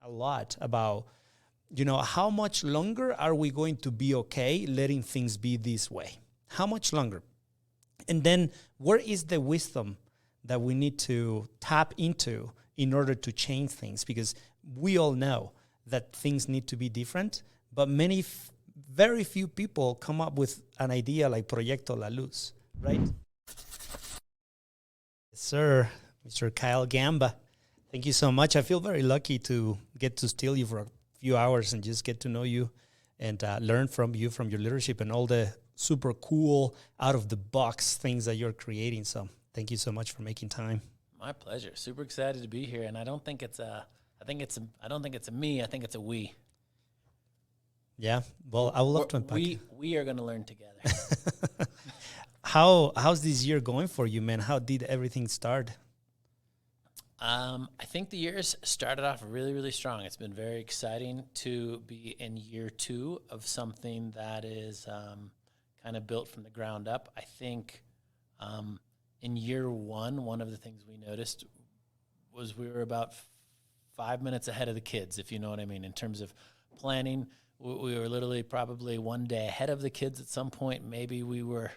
a lot about, how much longer are we going to be okay letting things be this way? How much longer? And then where is the wisdom that we need to tap into in order to change things? Because we all know that things need to be different, but very few people come up with an idea like Proyecto La Luz, right? Yes, sir, Mr. Kyle Gamba. Thank you so much. I feel very lucky to get to steal you for a few hours and just get to know you and learn from you, from your leadership and all the super cool, out-of-the-box things that you're creating. So thank you so much for making time. My pleasure. Super excited to be here. And I don't think it's a me. I think it's a we. Yeah. Well, I would love to unpack. We are going to learn together. How's this year going for you, man? How did everything start? I think the year's started off really, really strong. It's been very exciting to be in year 2 of something that is kind of built from the ground up. I think in year 1, one of the things we noticed was we were about 5 minutes ahead of the kids, if you know what I mean, in terms of planning. We were literally probably one day ahead of the kids at some point. Maybe we were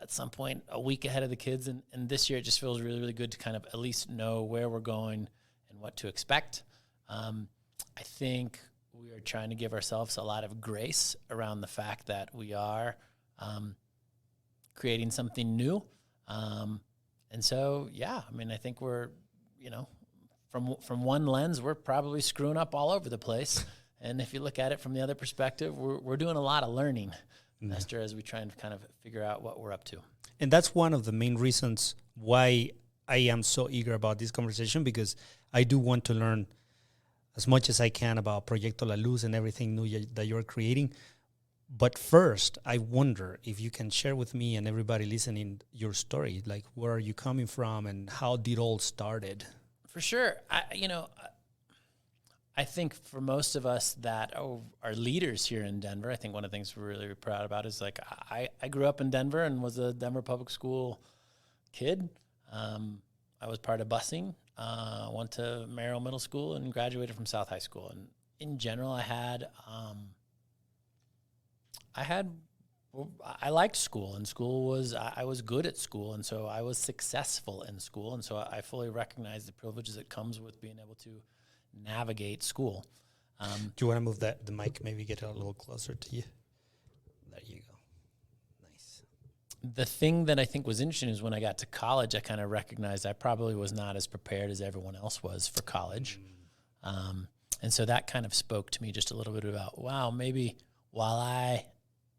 at some point a week ahead of the kids. And this year it just feels really, really good to kind of at least know where we're going and what to expect. I think we are trying to give ourselves a lot of grace around the fact that we are creating something new. And so, yeah, I mean, I think we're, from one lens, we're probably screwing up all over the place. And if you look at it from the other perspective, we're doing a lot of learning, Nestor, as we try and kind of figure out what we're up to. And that's one of the main reasons why I am so eager about this conversation, because I do want to learn as much as I can about Proyecto La Luz and everything new that you're creating. But first, I wonder if you can share with me and everybody listening your story. Like, where are you coming from and how did it all started? For sure. I think for most of us that are leaders here in Denver, I think one of the things we're really proud about is like I grew up in Denver and was a Denver public school kid. I was part of busing, went to Merrill Middle School and graduated from South High School. And in general, I liked school, and I was good at school, and so I was successful in school. And so I fully recognize the privileges that comes with being able to navigate school. Do you want to move the mic, maybe get it a little closer to you? There you go. Nice. The thing that I think was interesting is when I got to college, I kind of recognized I probably was not as prepared as everyone else was for college. And so that kind of spoke to me just a little bit about, wow, maybe while I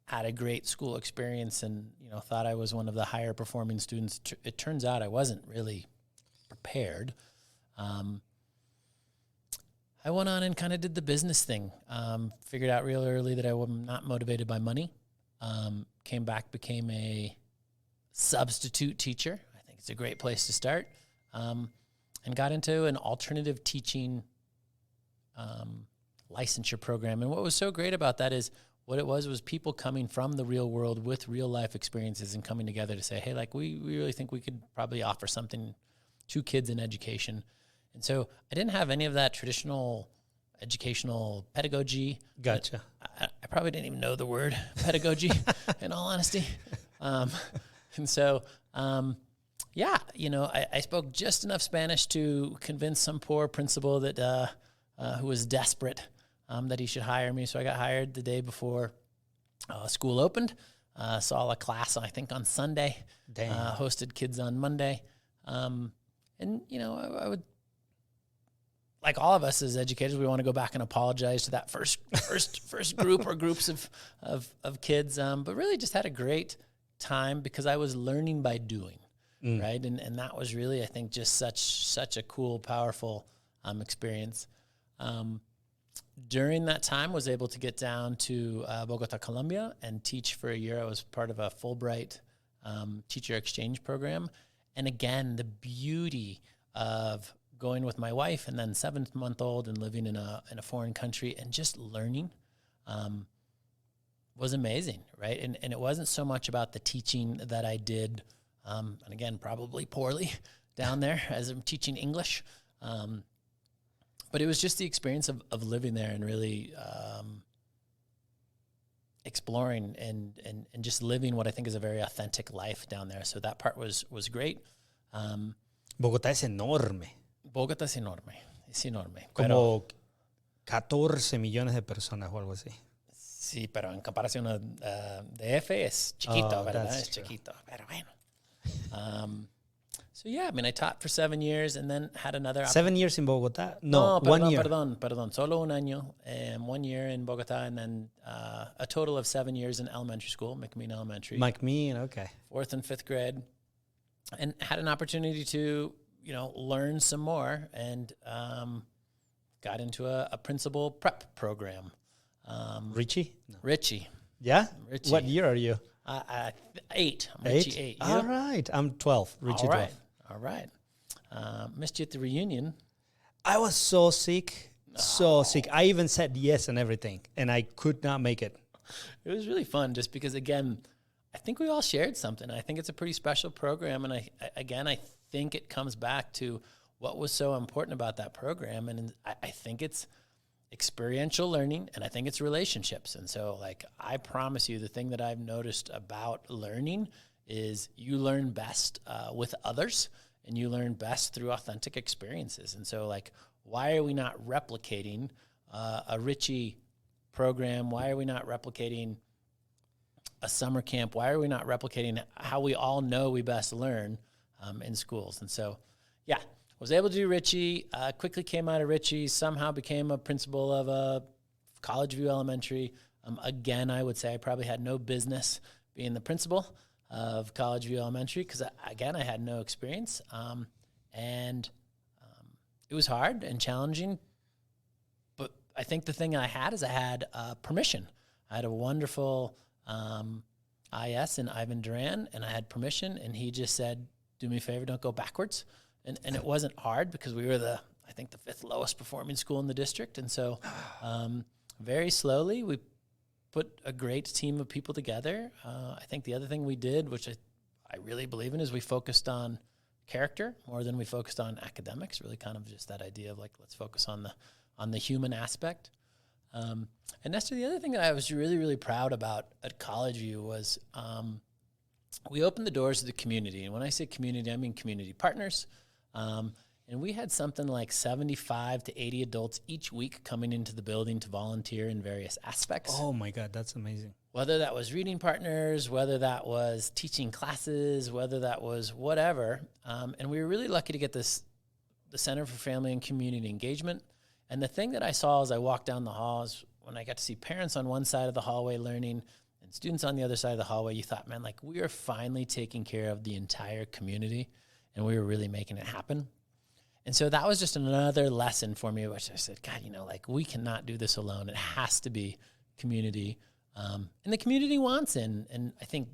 had a great school experience and, thought I was one of the higher performing students, it turns out I wasn't really prepared. I went on and kind of did the business thing. Figured out real early that I was not motivated by money. Came back, became a substitute teacher. I think it's a great place to start. And got into an alternative teaching licensure program. And what was so great about that is what it was people coming from the real world with real life experiences and coming together to say, hey, like we really think we could probably offer something to kids in education. And so I didn't have any of that traditional educational pedagogy. Gotcha. I probably didn't even know the word pedagogy, in all honesty. And so, I spoke just enough Spanish to convince some poor principal that who was desperate that he should hire me. So I got hired the day before school opened. Saw a class, I think, on Sunday. Hosted kids on Monday. And, I would, like all of us as educators, we want to go back and apologize to that first group or groups of kids. But really just had a great time because I was learning by doing, right? And that was really, I think, just such a cool, powerful experience. During that time, was able to get down to Bogota, Colombia, and teach for a year. I was part of a Fulbright teacher exchange program. And again, the beauty of going with my wife and then 7-month-old and living in a foreign country and just learning was amazing, right? And it wasn't so much about the teaching that I did, and again, probably poorly down there as I'm teaching English. But it was just the experience of living there and really exploring and just living what I think is a very authentic life down there. So that part was great. Bogotá es enorme. Bogotá es enorme. Es enorme. Como 14 millones de personas o algo así. Sí, pero en comparación a DF es chiquito, ¿verdad? Es chiquito. Pero bueno. So yeah, I mean, I taught for 7 years and then had another... 7 years in Bogotá? No, perdón, 1 year. Perdón. Solo un año. 1 year in Bogotá and then a total of 7 years in elementary school, McMean Elementary. McMean, okay. 4th and 5th grade. And had an opportunity to, learn some more and got into a principal prep program. Richie? No. Richie. Yeah? Richie. What year are you? 8. I'm Richie 8. All right. I'm 12. Richie 12. All right. Missed you at the reunion. I was so sick. So sick. I even said yes and everything, and I could not make it. It was really fun just because, again, I think we all shared something. I think it's a pretty special program, and I think it comes back to what was so important about that program, and I think it's experiential learning, and I think it's relationships. And so, I promise you, the thing that I've noticed about learning is you learn best with others, and you learn best through authentic experiences. And so, why are we not replicating a Richie program? Why are we not replicating a summer camp? Why are we not replicating how we all know we best learn in schools? And so, yeah, was able to do Richie, quickly came out of Richie, somehow became a principal of a College View Elementary. Again, I would say I probably had no business being the principal of College View Elementary because, again, I had no experience. And it was hard and challenging. But I think the thing I had is I had permission. I had a wonderful IS in Ivan Duran, and I had permission, and he just said, do me a favor, don't go backwards. And it wasn't hard because we were the 5th lowest performing school in the district. And so very slowly we put a great team of people together. I think the other thing we did, which I really believe in, is we focused on character more than we focused on academics, really kind of just that idea of let's focus on the human aspect. And Nestor, the other thing that I was really, really proud about at College View was we opened the doors to the community. And when I say community, I mean community partners. And we had something like 75 to 80 adults each week coming into the building to volunteer in various aspects. Oh, my God, that's amazing. Whether that was reading partners, whether that was teaching classes, whether that was whatever. And we were really lucky to get the Center for Family and Community Engagement. And the thing that I saw as I walked down the halls, when I got to see parents on one side of the hallway learning and students on the other side of the hallway, you thought, man, we are finally taking care of the entire community, and we were really making it happen. And so that was just another lesson for me, which I said, God, we cannot do this alone. It has to be community. And the community wants it. And I think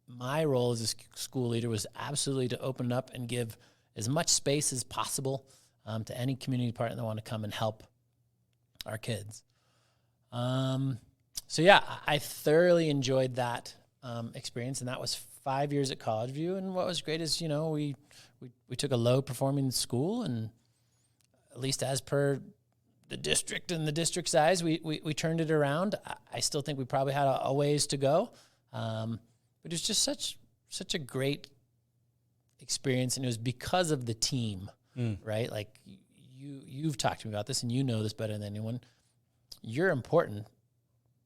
my role as a school leader was absolutely to open up and give as much space as possible to any community partner that want to come and help our kids. So yeah, I thoroughly enjoyed that experience, and that was 5 years at College View. And what was great is, we took a low-performing school, and at least as per the district and the district size, we turned it around. I still think we probably had a ways to go, but it was just such a great experience, and it was because of the team, right? You've talked to me about this, and you know this better than anyone. You're important,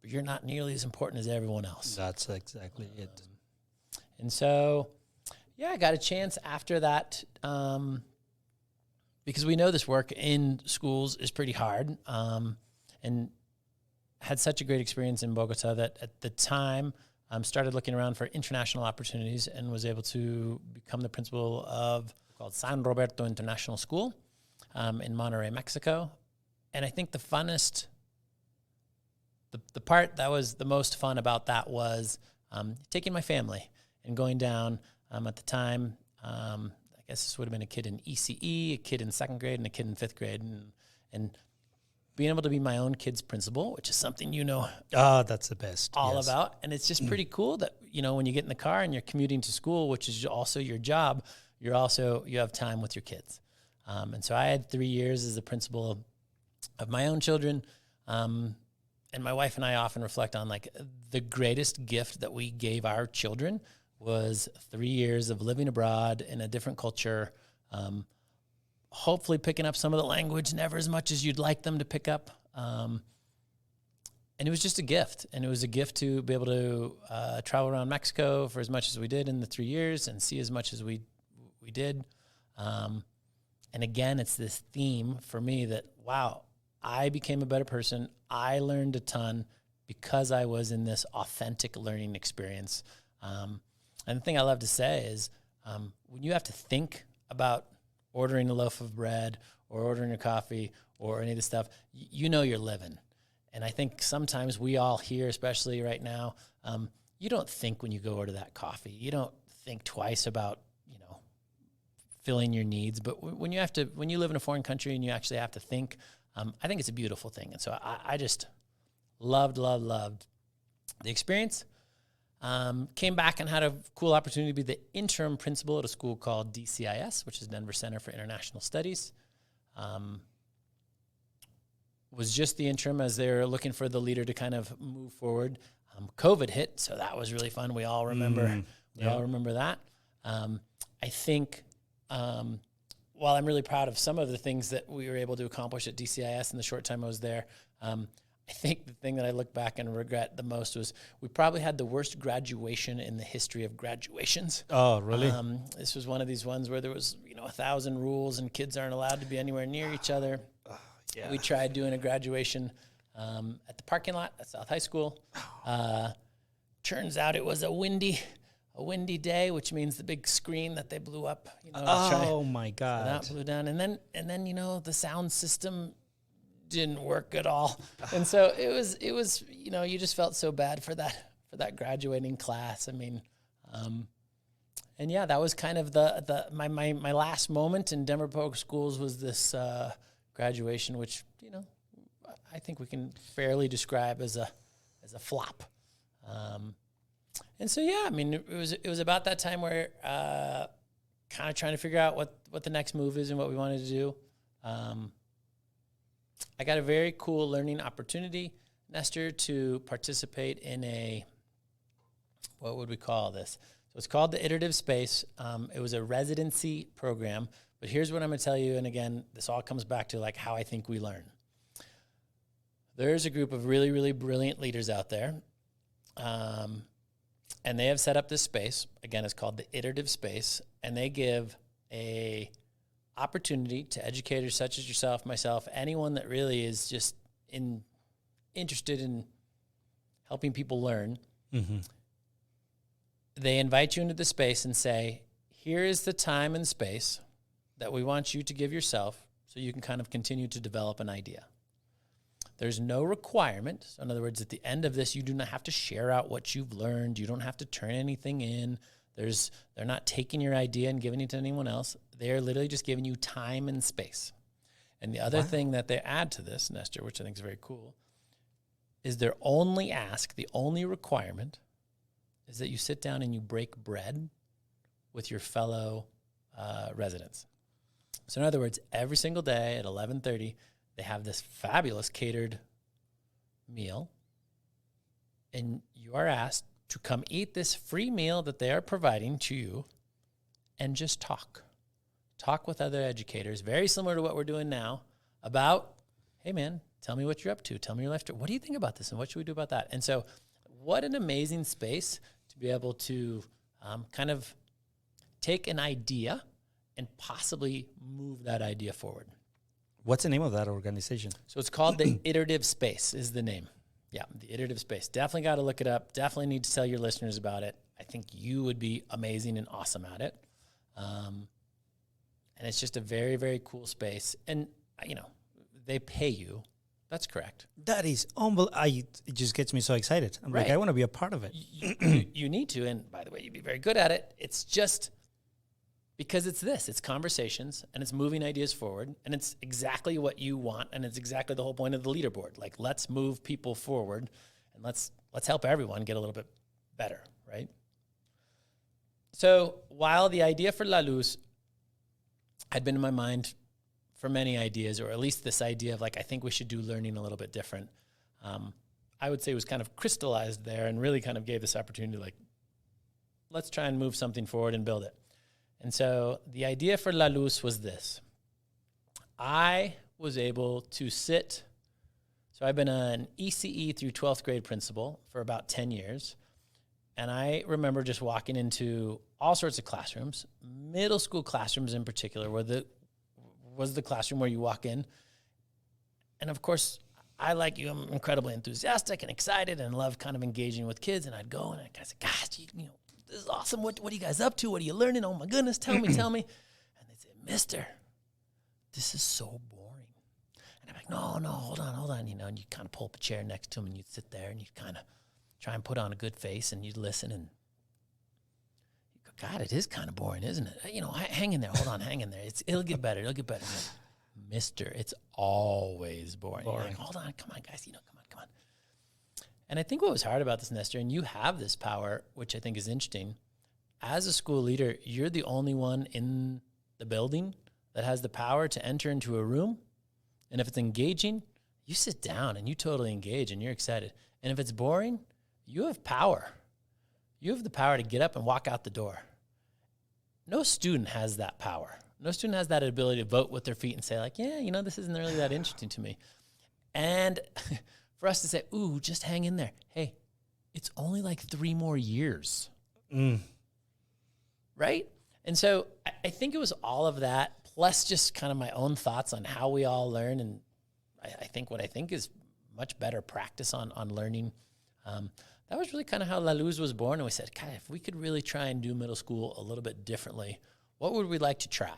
but you're not nearly as important as everyone else. That's exactly it. And so, yeah, I got a chance after that because we know this work in schools is pretty hard, and had such a great experience in Bogota that at the time started looking around for international opportunities and was able to become the principal of called San Roberto International School in Monterrey, Mexico. And I think the funnest, the part that was the most fun about that was taking my family and going down at the time. I guess this would have been a kid in ECE, a kid in 2nd grade, and a kid in 5th grade. And being able to be my own kid's principal, which is something that's the best. All about. And it's just pretty cool that, when you get in the car and you're commuting to school, which is also your job, you have time with your kids. And so I had 3 years as a principal of my own children. And my wife and I often reflect on like the greatest gift that we gave our children was 3 years of living abroad in a different culture, hopefully picking up some of the language, never as much as you'd like them to pick up. And it was just a gift. And it was a gift to be able to travel around Mexico for as much as we did in the 3 years and see as much as we did. And again, it's this theme for me that, wow, I became a better person. I learned a ton because I was in this authentic learning experience. And the thing I love to say is when you have to think about ordering a loaf of bread or ordering a coffee or any of this stuff, you know you're living. And I think sometimes we all here, especially right now, you don't think when you go order that coffee. You don't think twice about, filling your needs. But when you live in a foreign country and you actually have to think, I think it's a beautiful thing. And so I just loved the experience. Came back and had a cool opportunity to be the interim principal at a school called DCIS, which is Denver Center for International Studies. Was just the interim as they were looking for the leader to kind of move forward. COVID hit, so that was really fun. We all remember. All remember that. I think while I'm really proud of some of the things that we were able to accomplish at DCIS in the short time I was there, I think the thing that I look back and regret the most was we probably had the worst graduation in the history of graduations. Oh, really? This was one of these ones where there was 1,000 rules and kids aren't allowed to be anywhere near each other. Yeah. We tried doing a graduation at the parking lot at South High School. Turns out it was a windy day, which means the big screen that they blew up. Oh my God! So that blew down, and then the sound system didn't work at all, and so it was you just felt so bad for that graduating class. I mean, and yeah, that was kind of my last moment in Denver Public Schools was this graduation, which I think we can fairly describe as a flop. And so, yeah, I mean, it was about that time where kind of trying to figure out what the next move is and what we wanted to do. I got a very cool learning opportunity, Nestor, to participate in what would we call this? So it's called the Iterative Space. It was a residency program. But here's what I'm going to tell you, and again, this all comes back to like how I think we learn. There's a group of really, really brilliant leaders out there. And they have set up this space. Again, it's called the Iterative Space. And they give a opportunity to educators such as yourself, myself, anyone that really is just interested in helping people learn. Mm-hmm. They invite you into the space and say, here is the time and space that we want you to give yourself so you can kind of continue to develop an idea. There's no requirement. So in other words, at the end of this, you do not have to share out what you've learned. You don't have to turn anything in. They're not taking your idea and giving it to anyone else. They're literally just giving you time and space. And the other thing that they add to this, Nestor, which I think is very cool, is their only ask, the only requirement is that you sit down and you break bread with your fellow residents. So in other words, every single day at 11:30, they have this fabulous catered meal, and you are asked to come eat this free meal that they are providing to you and just talk. Talk with other educators, very similar to what we're doing now, about, hey, man, tell me what you're up to. Tell me your life. What do you think about this, and what should we do about that? And so what an amazing space to be able to kind of take an idea and possibly move that idea forward. What's the name of that organization? So it's called the Iterative Space is the name. Yeah, the Iterative Space. Definitely got to look it up. Definitely need to tell your listeners about it. I think you would be amazing and awesome at it. And it's just a very, very cool space. And, they pay you. That's correct. That is unbelievable. It just gets me so excited. I'm like, I want to be a part of it. You need to. And by the way, you'd be very good at it. It's just because it's conversations and it's moving ideas forward, and it's exactly what you want, and it's exactly the whole point of the leaderboard. Like, let's move people forward, and let's help everyone get a little bit better, right? So while the idea for La Luz had been in my mind for many ideas, or at least this idea of like, I think we should do learning a little bit different. I would say was kind of crystallized there and really kind of gave this opportunity to like, let's try and move something forward and build it. And so the idea for La Luz was this. I was able to sit, so I've been an ECE through 12th grade principal for about 10 years. And I remember just walking into all sorts of classrooms, middle school classrooms in particular, was the classroom where you walk in. And of course, I, like you, I'm incredibly enthusiastic and excited and love kind of engaging with kids. And I'd go and I'd say, gosh, you know, this is awesome. What are you guys up to? What are you learning? Oh my goodness, tell me. And they'd say, Mister, this is so boring. And I'm like, no, hold on. You know, and you kind of pull up a chair next to him and you'd sit there and you'd kind of try and put on a good face and you'd listen and you go, God, it is kind of boring, isn't it? You know, hang in there. Hold on, hang in there. It'll get better. Like, Mister, it's always boring. Like, hold on, come on, guys. You know, come on. And I think what was hard about this, Nestor, and you have this power, which I think is interesting. As a school leader, you're the only one in the building that has the power to enter into a room. And if it's engaging, you sit down and you totally engage and you're excited. And if it's boring, you have power. You have the power to get up and walk out the door. No student has that power. No student has that ability to vote with their feet and say, like, yeah, you know, this isn't really that interesting to me. And for us to say, ooh, just hang in there. Hey, it's only like 3 more years. Right? And so I think it was all of that, plus just kind of my own thoughts on how we all learn. And I think what I think is much better practice on learning. That was really kind of how La Luz was born. And we said, God, if we could really try and do middle school a little bit differently, what would we like to try?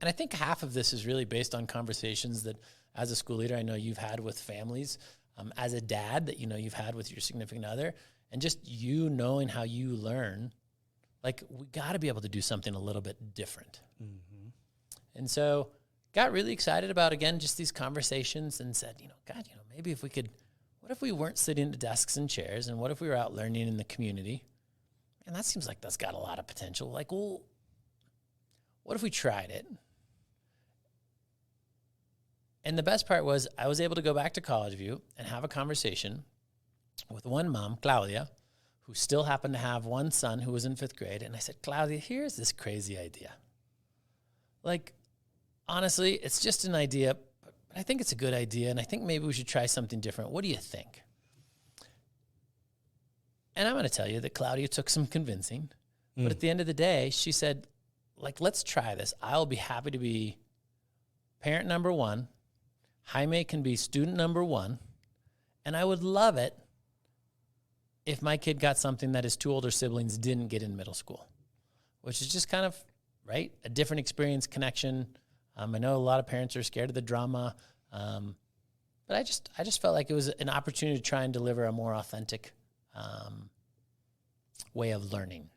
And I think half of this is really based on conversations that as a school leader, I know you've had with families, as a dad that, you know, you've had with your significant other, and just you knowing how you learn, like we got to be able to do something a little bit different. Mm-hmm. And so got really excited about, again, just these conversations and said, you know, God, you know, maybe if we could, what if we weren't sitting at desks and chairs, and what if we were out learning in the community? And that seems like that's got a lot of potential. Like, well, what if we tried it? And the best part was I was able to go back to College View and have a conversation with one mom, Claudia, who still happened to have one son who was in 5th grade. And I said, Claudia, here's this crazy idea. Like, honestly, it's just an idea, but I think it's a good idea, and I think maybe we should try something different. What do you think? And I'm going to tell you that Claudia took some convincing, but at the end of the day, she said, like, let's try this. I'll be happy to be parent number 1. Jaime can be student number 1. And I would love it if my kid got something that his 2 older siblings didn't get in middle school, which is just kind of, right, a different experience, connection. I know a lot of parents are scared of the drama, but I just felt like it was an opportunity to try and deliver a more authentic way of learning.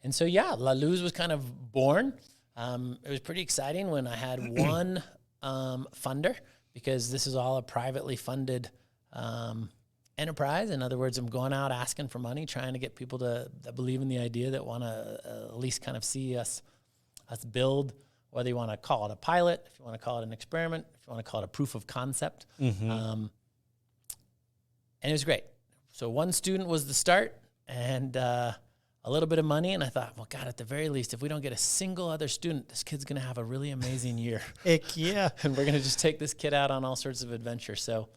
And so, yeah, La Luz was kind of born. It was pretty exciting when I had one funder, because this is all a privately funded enterprise. In other words, I'm going out asking for money, trying to get people that believe in the idea, that want to at least kind of see us build, whether you want to call it a pilot, if you want to call it an experiment, if you want to call it a proof of concept. Mm-hmm. And it was great. So one student was the start, and a little bit of money, and I thought, well, God, at the very least, if we don't get a single other student, this kid's going to have a really amazing year. Heck yeah. And we're going to just take this kid out on all sorts of adventures. So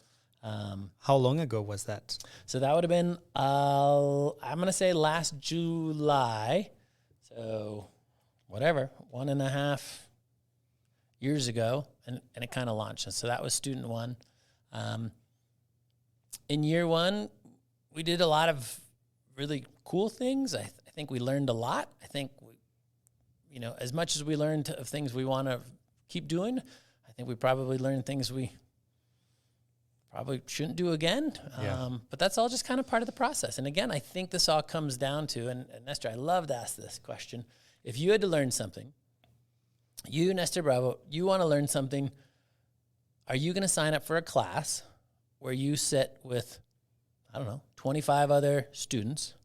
how long ago was that? So that would have been, I'm going to say last July. So whatever, 1.5 years ago, and it kind of launched. And so that was student 1. In year 1, we did a lot of really cool things. I think we learned a lot. I think, as much as we learned of things we want to keep doing, I think we probably learned things we probably shouldn't do again. Yeah. But that's all just kind of part of the process. And again, I think this all comes down to, and Nestor, I love to ask this question. If you had to learn something, you, Nestor Bravo, you want to learn something, are you going to sign up for a class where you sit with, 25 other students?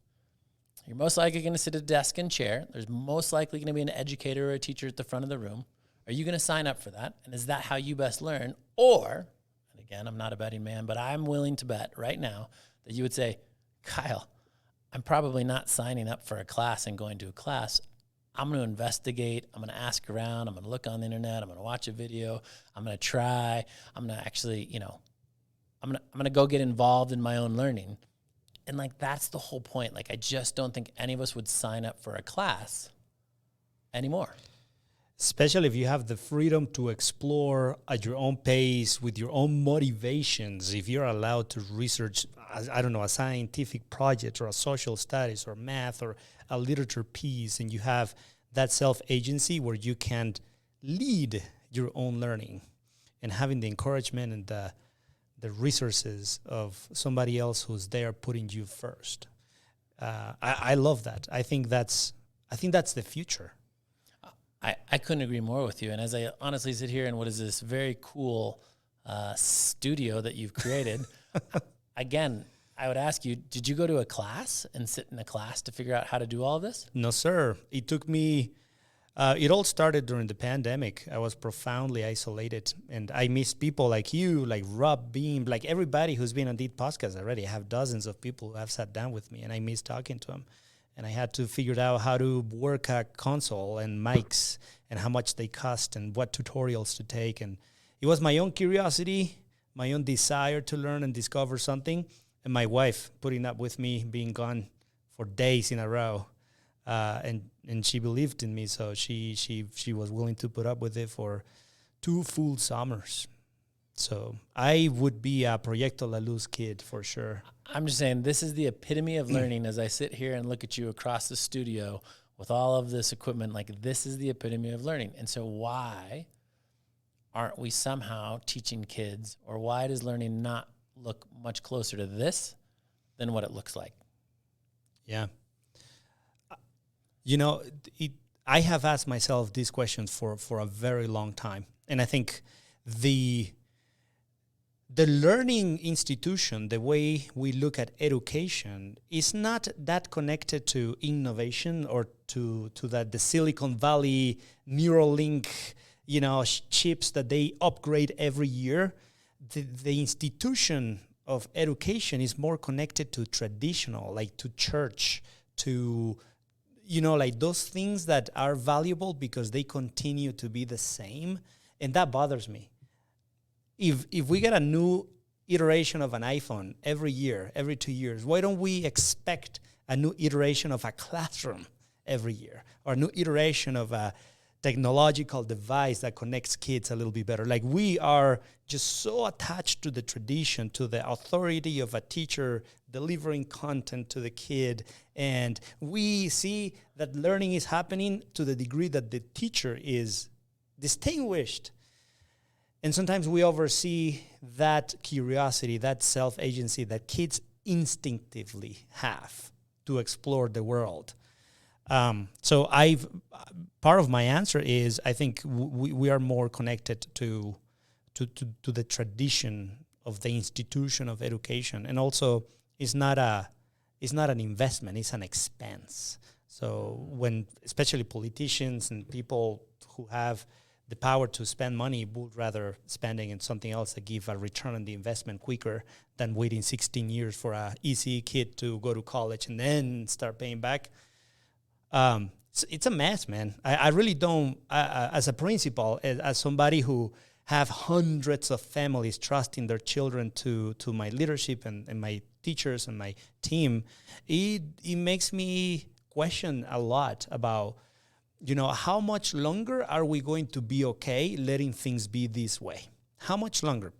You're most likely going to sit at a desk and chair. There's most likely going to be an educator or a teacher at the front of the room. Are you going to sign up for that? And is that how you best learn? Or, and again, I'm not a betting man, but I'm willing to bet right now that you would say, Kyle, I'm probably not signing up for a class and going to a class. I'm going to investigate. I'm going to ask around. I'm going to look on the internet. I'm going to watch a video. I'm going to try. I'm going to actually, I'm going to go get involved in my own learning. And like, that's the whole point. Like, I just don't think any of us would sign up for a class anymore. Especially if you have the freedom to explore at your own pace with your own motivations. If you're allowed to research, I don't know, a scientific project or a social studies or math or a literature piece, and you have that self-agency where you can lead your own learning and having the encouragement and the resources of somebody else who's there putting you first. I love that. I think that's the future. I couldn't agree more with you. And as I honestly sit here in what is this very cool studio that you've created, again, I would ask you, did you go to a class and sit in a class to figure out how to do all of this? No, sir. It took me, it all started during the pandemic. I was profoundly isolated, and I missed people like you, like Rob Beam, like everybody who's been on these podcasts already. I have dozens of people who have sat down with me, and I miss talking to them. And I had to figure out how to work a console and mics and how much they cost and what tutorials to take. And it was my own curiosity, my own desire to learn and discover something, and my wife putting up with me being gone for days in a row. And she believed in me, so she was willing to put up with it for 2 full summers. So I would be a Proyecto La Luz kid for sure. I'm just saying, this is the epitome of learning. As I sit here and look at you across the studio with all of this equipment, like, this is the epitome of learning. And so why aren't we somehow teaching kids, or why does learning not look much closer to this than what it looks like? Yeah. I have asked myself these questions for a very long time. And I think the learning institution, the way we look at education, is not that connected to innovation or to the Silicon Valley Neuralink, chips that they upgrade every year. The institution of education is more connected to traditional, like to church, to, like those things that are valuable because they continue to be the same. And that bothers me. If we get a new iteration of an iPhone every year, every 2 years, why don't we expect a new iteration of a classroom every year, or a new iteration of a technological device that connects kids a little bit better? Like, we are just so attached to the tradition, to the authority of a teacher delivering content to the kid, and we see that learning is happening to the degree that the teacher is distinguished. And sometimes we oversee that curiosity, that self-agency that kids instinctively have to explore the world. So part of my answer is, I think we are more connected to the tradition of the institution of education, and also it's not an investment; it's an expense. So when especially politicians and people who have the power to spend money would rather spending in something else that give a return on the investment quicker than waiting 16 years for a easy kid to go to college and then start paying back. It's a mess, man. I really don't, as a principal, as somebody who have hundreds of families trusting their children to my leadership and my teachers and my team, it makes me question a lot about, how much longer are we going to be okay letting things be this way? How much longer?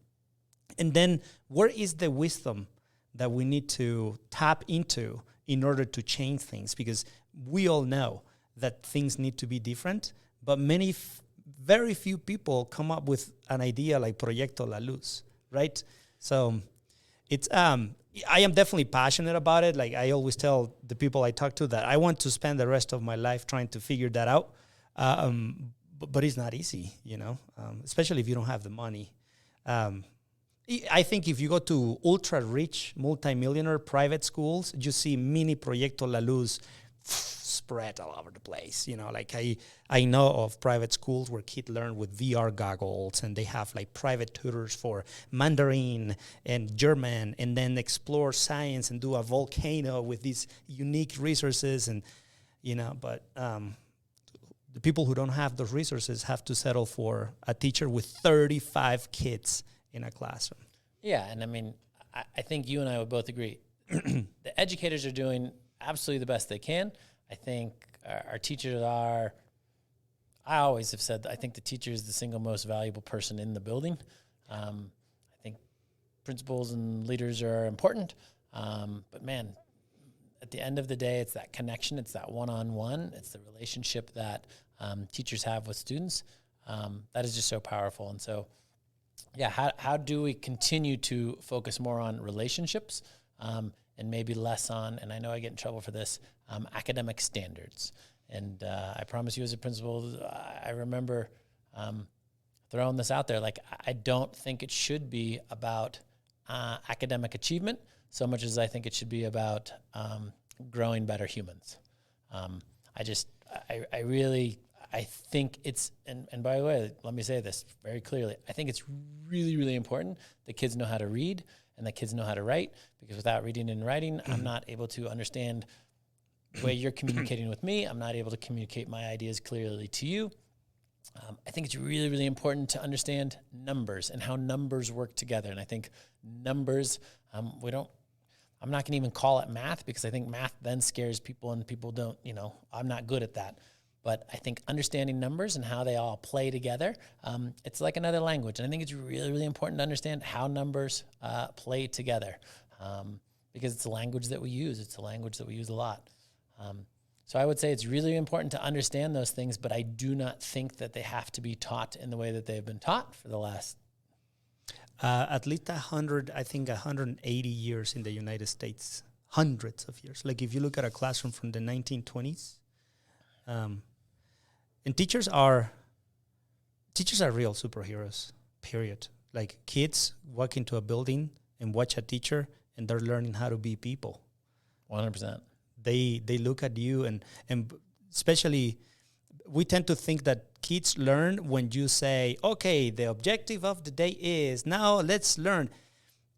And then where is the wisdom that we need to tap into in order to change things? Because we all know that things need to be different, but very few people come up with an idea like Proyecto La Luz, right? So it's I am definitely passionate about it. Like, I always tell the people I talk to that I want to spend the rest of my life trying to figure that out. But it's not easy, especially if you don't have the money. I think if you go to ultra-rich, multimillionaire private schools, you see mini Proyecto La Luz spread all over the place. Like I know of private schools where kids learn with VR goggles, and they have like private tutors for Mandarin and German, and then explore science and do a volcano with these unique resources. And, but the people who don't have those resources have to settle for a teacher with 35 kids in a classroom. Yeah, and I mean, I think you and I would both agree. The educators are doing absolutely the best they can. I think our teachers are, I always have said, I think the teacher is the single most valuable person in the building. I think principals and leaders are important. But man, at the end of the day, it's that connection. It's that one-on-one. It's the relationship that teachers have with students. That is just so powerful. And so, yeah, how do we continue to focus more on relationships and maybe less on, and I know I get in trouble for this, academic standards. And I promise you as a principal, I remember throwing this out there. Like, I don't think it should be about academic achievement so much as I think it should be about growing better humans. I think it's, and by the way, let me say this very clearly. I think it's really, really important that kids know how to read and that kids know how to write, because without reading and writing, I'm not able to understand the way you're communicating with me. I'm not able to communicate my ideas clearly to you. I think it's really, really important to understand numbers and how numbers work together. And I think numbers, I'm not going to even call it math, because I think math then scares people and people don't, I'm not good at that. But I think understanding numbers and how they all play together, it's like another language. And I think it's really, really important to understand how numbers play together, because it's a language that we use. It's a language that we use a lot. So I would say it's really important to understand those things, but I do not think that they have to be taught in the way that they've been taught for the last... at least 180 years in the United States, hundreds of years. Like if you look at a classroom from the 1920s, and teachers are real superheroes, period. Like kids walk into a building and watch a teacher and they're learning how to be people. 100%. They look at you and especially we tend to think that kids learn when you say, okay, the objective of the day is now let's learn.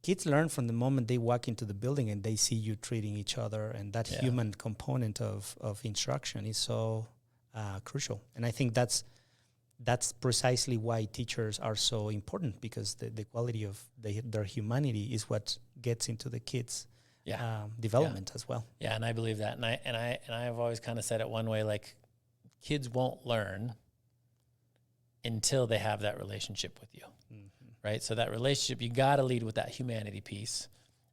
Kids learn from the moment they walk into the building and they see you treating each other, and that human component of instruction is so crucial. And I think that's precisely why teachers are so important, because the quality of their humanity is what gets into the kids' development as well. Yeah, and I believe that. And I have always kind of said it one way, like kids won't learn until they have that relationship with you. Right? So that relationship, you got to lead with that humanity piece.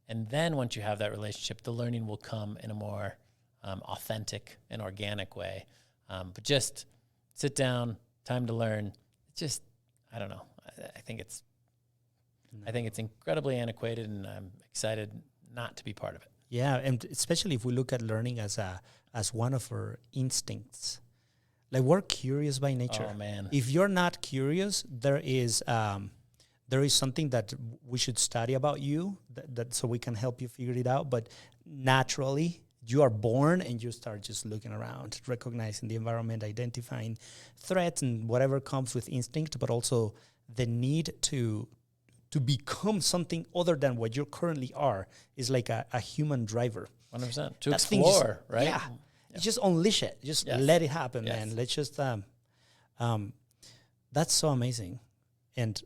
And then once you have that relationship, the learning will come in a more authentic and organic way. But just sit down, time to learn. It's just, I don't know. I think it's incredibly antiquated, and I'm excited not to be part of it. Yeah, and especially if we look at learning as one of our instincts. Like, we're curious by nature. Oh, man. If you're not curious, there is something that we should study about you that so we can help you figure it out. But naturally, you are born and you start just looking around, recognizing the environment, identifying threats and whatever comes with instinct, but also the need to become something other than what you currently are is like a human driver. 100%. To explore, right? Yeah. Just unleash it. Just let it happen, man. Let's just, that's so amazing. And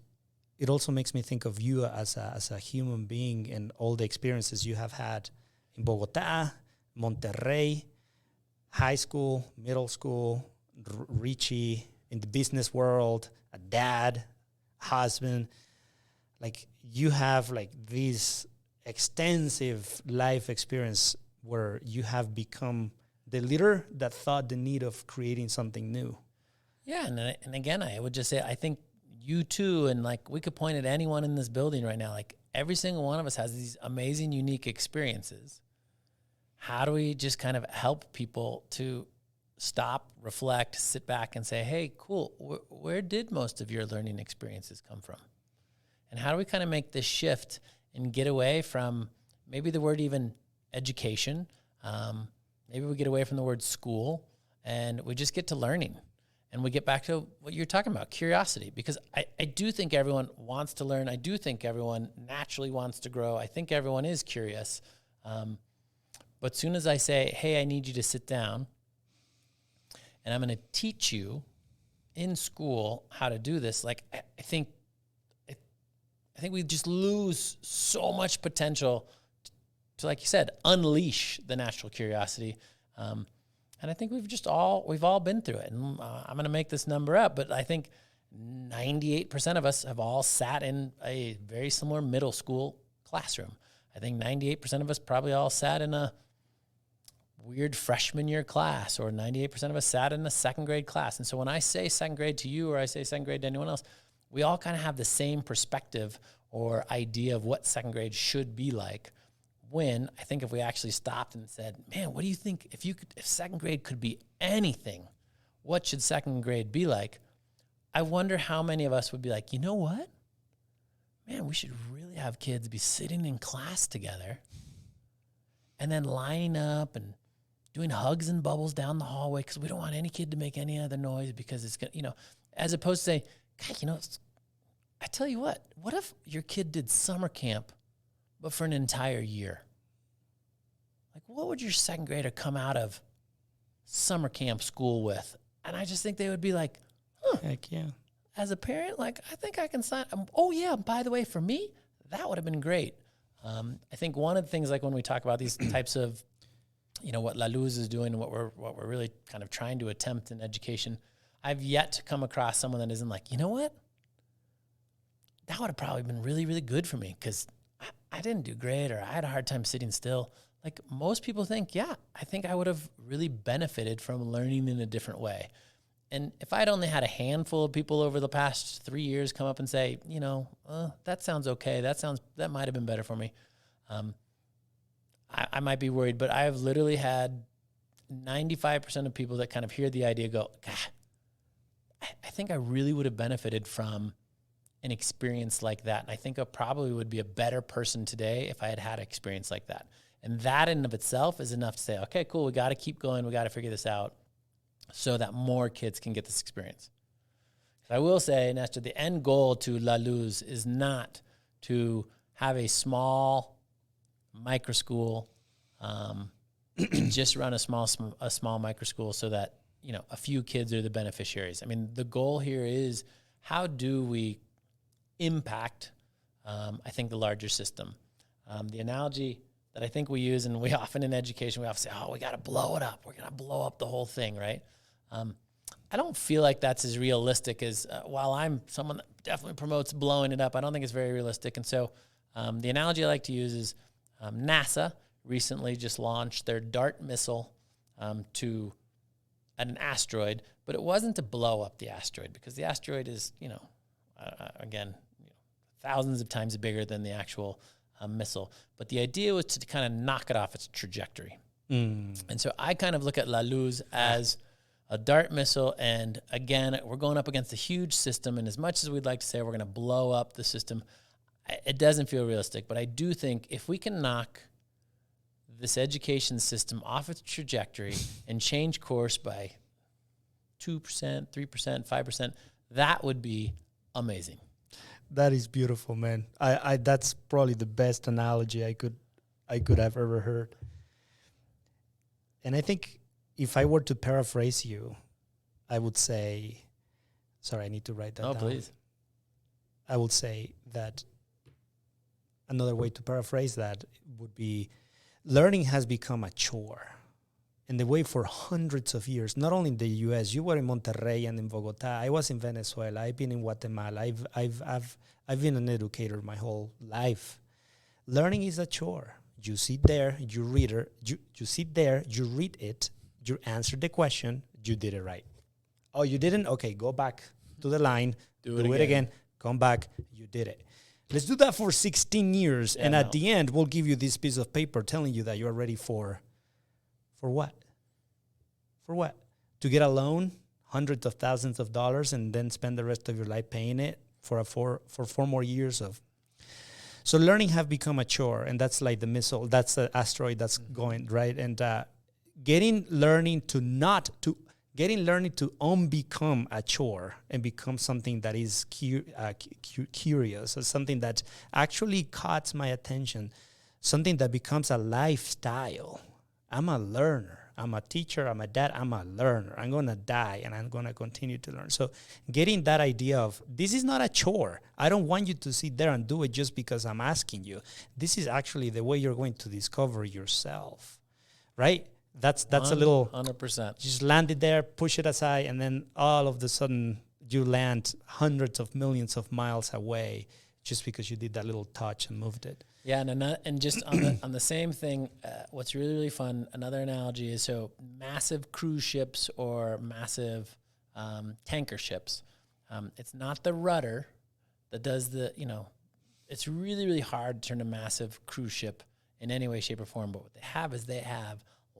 it also makes me think of you as a human being and all the experiences you have had in Bogota, Monterrey, high school, middle school, Richie, in the business world, a dad, husband. Like, you have like this extensive life experience where you have become the leader that thought the need of creating something new. Yeah, and again, I would just say, I think you too, and like we could point at anyone in this building right now, like every single one of us has these amazing, unique experiences. How do we just kind of help people to stop, reflect, sit back and say, hey, cool, where did most of your learning experiences come from? And how do we kind of make this shift and get away from maybe the word even education, maybe we get away from the word school and we just get to learning. And we get back to what you're talking about, curiosity, because I do think everyone wants to learn. I do think everyone naturally wants to grow. I think everyone is curious. But soon as I say, hey, I need you to sit down and I'm going to teach you in school how to do this, like I think we just lose so much potential to, like you said, unleash the natural curiosity. And I think we've all been through it. And I'm going to make this number up, but I think 98% of us have all sat in a very similar middle school classroom. I think 98% of us probably all sat in a weird freshman year class, or 98% of us sat in a second grade class. And so when I say second grade to you, or I say second grade to anyone else, we all kind of have the same perspective or idea of what second grade should be like. When I think if we actually stopped and said, man, what do you think if second grade could be anything, what should second grade be like? I wonder how many of us would be like, you know what? Man, we should really have kids be sitting in class together and then lining up and doing hugs and bubbles down the hallway because we don't want any kid to make any other noise because it's going to, as opposed to say, God, I tell you what if your kid did summer camp but for an entire year? Like, what would your second grader come out of summer camp school with? And I just think they would be like, heck yeah. As a parent, like, I think I can sign. Oh, yeah, by the way, for me, that would have been great. I think one of the things, like when we talk about these types of, what La Luz is doing and what we're really kind of trying to attempt in education, I've yet to come across someone that isn't like, you know what? That would have probably been really, really good for me because I didn't do great, or I had a hard time sitting still. Like, most people think, yeah, I think I would have really benefited from learning in a different way. And if I'd only had a handful of people over the past 3 years come up and say, that sounds okay, that might have been better for me, I might be worried. But I've literally had 95% of people that kind of hear the idea go, God, I think I really would have benefited from an experience like that. And I think I probably would be a better person today if I had had an experience like that. And that in and of itself is enough to say, okay, cool, we got to keep going. We got to figure this out so that more kids can get this experience. I will say, Nestor, the end goal to La Luz is not to have a small micro school, just run a small micro school so that, a few kids are the beneficiaries. I mean, the goal here is, how do we impact, I think, the larger system? The analogy that I think we use, and we often in education, we often say, we got to blow it up. We're going to blow up the whole thing, right? I don't feel like that's as realistic as, while I'm someone that definitely promotes blowing it up, I don't think it's very realistic. And so the analogy I like to use is NASA recently just launched their DART missile to an asteroid, but it wasn't to blow up the asteroid, because the asteroid is, again, thousands of times bigger than the actual missile. But the idea was to kind of knock it off its trajectory. And so I kind of look at La Luz as a DART missile, and again, we're going up against a huge system, and as much as we'd like to say we're going to blow up the system, it doesn't feel realistic. But I do think if we can knock this education system off its trajectory and change course by 2%, 3%, 5%, that would be amazing. That is beautiful, man. I that's probably the best analogy I could have ever heard. And I think if I were to paraphrase you, I would say, sorry, I need to write that down. Oh, please. I would say that another way to paraphrase that would be, learning has become a chore. And the way for hundreds of years, not only in the U.S., you were in Monterrey and in Bogota. I was in Venezuela. I've been in Guatemala. I've been an educator my whole life. Learning is a chore. You sit there, you read it. You sit there, you read it. You answer the question. You did it right. Oh, you didn't? Okay, go back to the line. Do it again. Come back. You did it. Let's do that for 16 years. Yeah, and at the end, we'll give you this piece of paper telling you that you're ready for what? For what? To get a loan, hundreds of thousands of dollars, and then spend the rest of your life paying it for 4 more years of. So learning have become a chore, and that's like the missile. That's the asteroid that's going, right? And getting learning to unbecome a chore and become something that is curious, or something that actually caught my attention, something that becomes a lifestyle. I'm a learner. I'm a teacher. I'm a dad. I'm a learner. I'm going to die, and I'm going to continue to learn. So getting that idea of this is not a chore. I don't want you to sit there and do it just because I'm asking you. This is actually the way you're going to discover yourself, right? That's a little 100%. Just land it there, push it aside, and then all of a sudden you land hundreds of millions of miles away just because you did that little touch and moved it. Yeah, and just on the same thing, what's really, really fun, another analogy is, so massive cruise ships or massive tanker ships, it's not the rudder that does it's really, really hard to turn a massive cruise ship in any way, shape, or form. But what they have is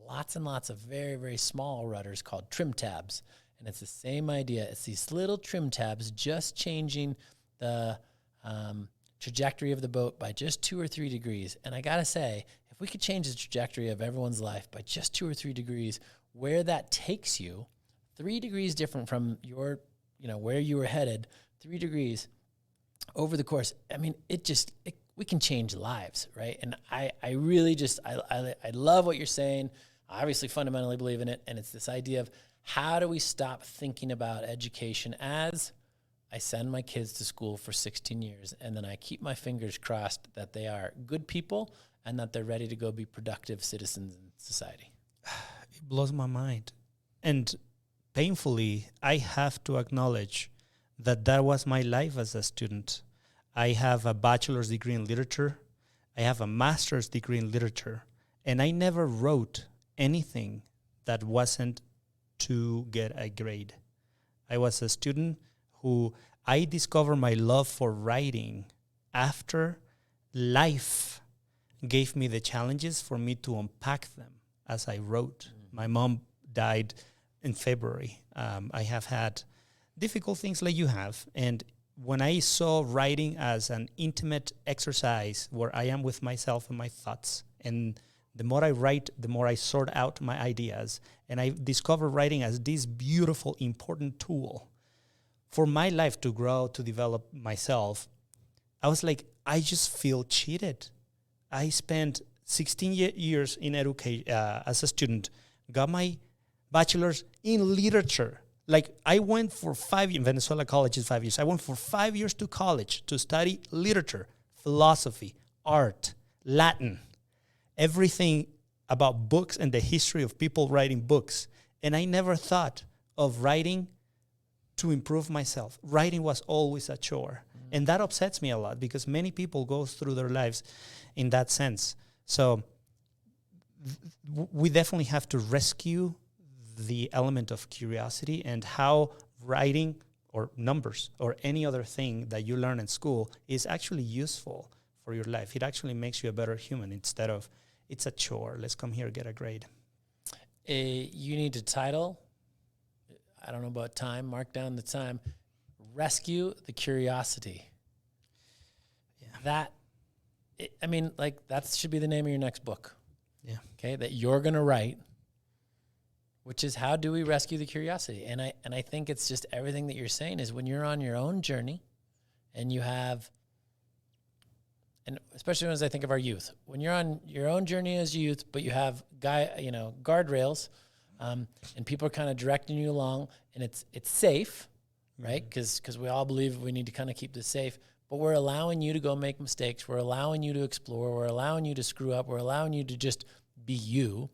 lots and lots of very, very small rudders called trim tabs. And it's the same idea. It's these little trim tabs just changing the trajectory of the boat by just 2 or 3 degrees. And I got to say, if we could change the trajectory of everyone's life by just 2 or 3 degrees, where that takes you, 3 degrees different from your, where you were headed, 3 degrees over the course. I mean, we can change lives, right? And I really I love what you're saying. I obviously fundamentally believe in it. And it's this idea of, how do we stop thinking about education as I send my kids to school for 16 years and then I keep my fingers crossed that they are good people and that they're ready to go be productive citizens in society? It blows my mind. And painfully, I have to acknowledge that was my life as a student. I have a bachelor's degree in literature. I have a master's degree in literature. And I never wrote anything that wasn't to get a grade. I was a student who I discovered my love for writing after life gave me the challenges for me to unpack them as I wrote. My mom died in February. I have had difficult things like you have. And when I saw writing as an intimate exercise where I am with myself and my thoughts, and the more I write, the more I sort out my ideas, and I discovered writing as this beautiful, important tool for my life to grow, to develop myself, I was like, I just feel cheated. I spent 16 years in education as a student, got my bachelor's in literature. Like, I went for 5 years, in Venezuela college is 5 years. I went for 5 years to college to study literature, philosophy, art, Latin, everything about books and the history of people writing books. And I never thought of writing to improve myself. Writing was always a chore. And that upsets me a lot because many people go through their lives in that sense. So we definitely have to rescue the element of curiosity, and how writing or numbers or any other thing that you learn in school is actually useful for your life. It actually makes you a better human instead of, it's a chore. Let's come here, get a grade. You need to title, I don't know about time, mark down the time, Rescue the Curiosity. Yeah. That should be the name of your next book. Yeah. Okay, that you're going to write, which is, how do we rescue the curiosity? And I think it's just everything that you're saying is, when you're on your own journey and you have, and especially as I think of our youth, when you're on your own journey as youth, but you have guardrails, and people are kind of directing you along, and it's safe, right? Because we all believe we need to kind of keep this safe, but we're allowing you to go make mistakes. We're allowing you to explore. We're allowing you to screw up. We're allowing you to just be you.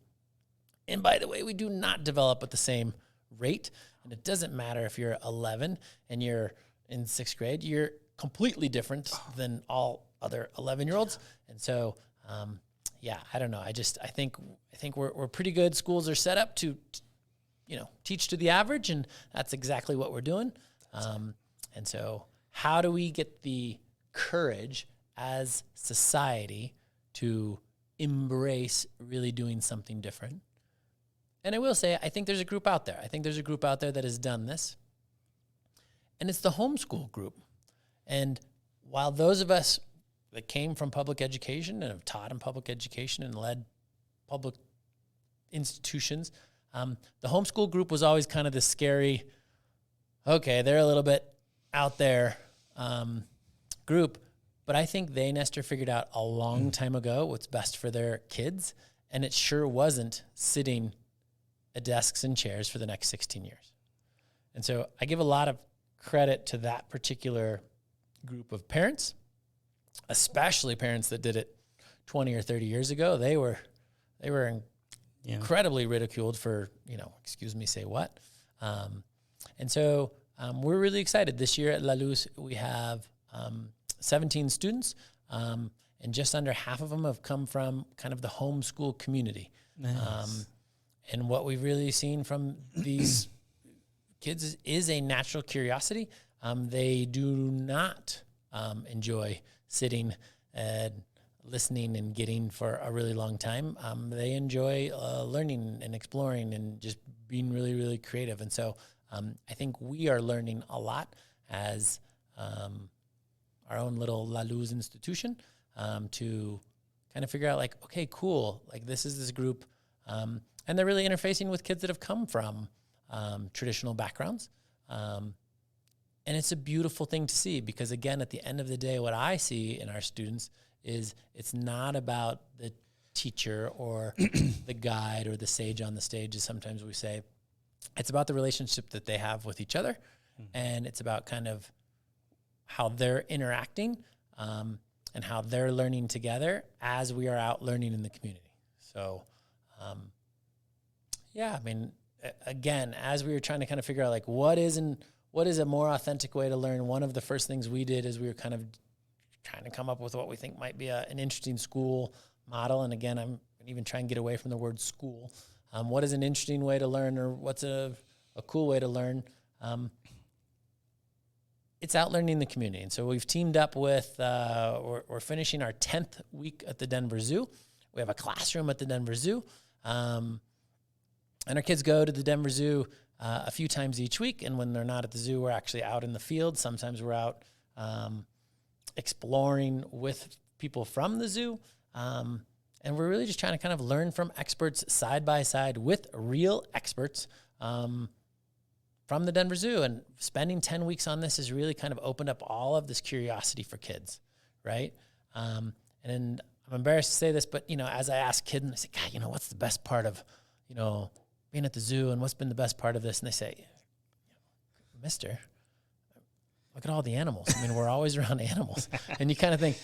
And by the way, we do not develop at the same rate. And it doesn't matter if you're 11 and you're in 6th grade. You're completely different than all other 11-year-olds. And so, I don't know. I think we're pretty good. Schools are set up to teach to the average, and that's exactly what we're doing. And so how do we get the courage as society to embrace really doing something different? And I will say, I think there's a group out there. I think there's a group out there that has done this. And it's the homeschool group. And while those of us that came from public education and have taught in public education and led public institutions. The homeschool group was always kind of the scary, okay, they're a little bit out there group, but I think they, Nestor, figured out a long time ago what's best for their kids, and it sure wasn't sitting at desks and chairs for the next 16 years. And so I give a lot of credit to that particular group of parents, especially parents that did it 20 or 30 years ago. They were incredibly ridiculed for, excuse me, say what. And so we're really excited. This year at La Luz, we have 17 students, and just under half of them have come from kind of the homeschool community. Nice. And what we've really seen from these kids is a natural curiosity. They do not enjoy sitting and listening and getting for a really long time. They enjoy learning and exploring and just being really, really creative. And so I think we are learning a lot as our own little La Luz institution to kind of figure out, like, okay, cool, like this is this group. And they're really interfacing with kids that have come from traditional backgrounds. And it's a beautiful thing to see because, again, at the end of the day, what I see in our students is it's not about the teacher or the guide or the sage on the stage, as sometimes we say. It's about the relationship that they have with each other, and it's about kind of how they're interacting and how they're learning together as we are out learning in the community. So, again, as we were trying to kind of figure out, like, what is a more authentic way to learn, one of the first things we did is we were kind of trying to come up with what we think might be an interesting school model. And again, I'm even trying to get away from the word school. What is an interesting way to learn, or what's a cool way to learn? It's out learning in the community. And so we've teamed up with, we're finishing our 10th week at the Denver Zoo. We have a classroom at the Denver Zoo. And our kids go to the Denver Zoo a few times each week. And when they're not at the zoo, we're actually out in the field. Sometimes we're out exploring with people from the zoo. And we're really just trying to kind of learn from experts side by side with real experts from the Denver Zoo. And spending 10 weeks on this has really kind of opened up all of this curiosity for kids, right? And I'm embarrassed to say this, but, as I ask kids, and I say, God, what's the best part of, being at the zoo, and what's been the best part of this? And they say, Mister, look at all the animals. I mean, we're always around animals. And you kind of think,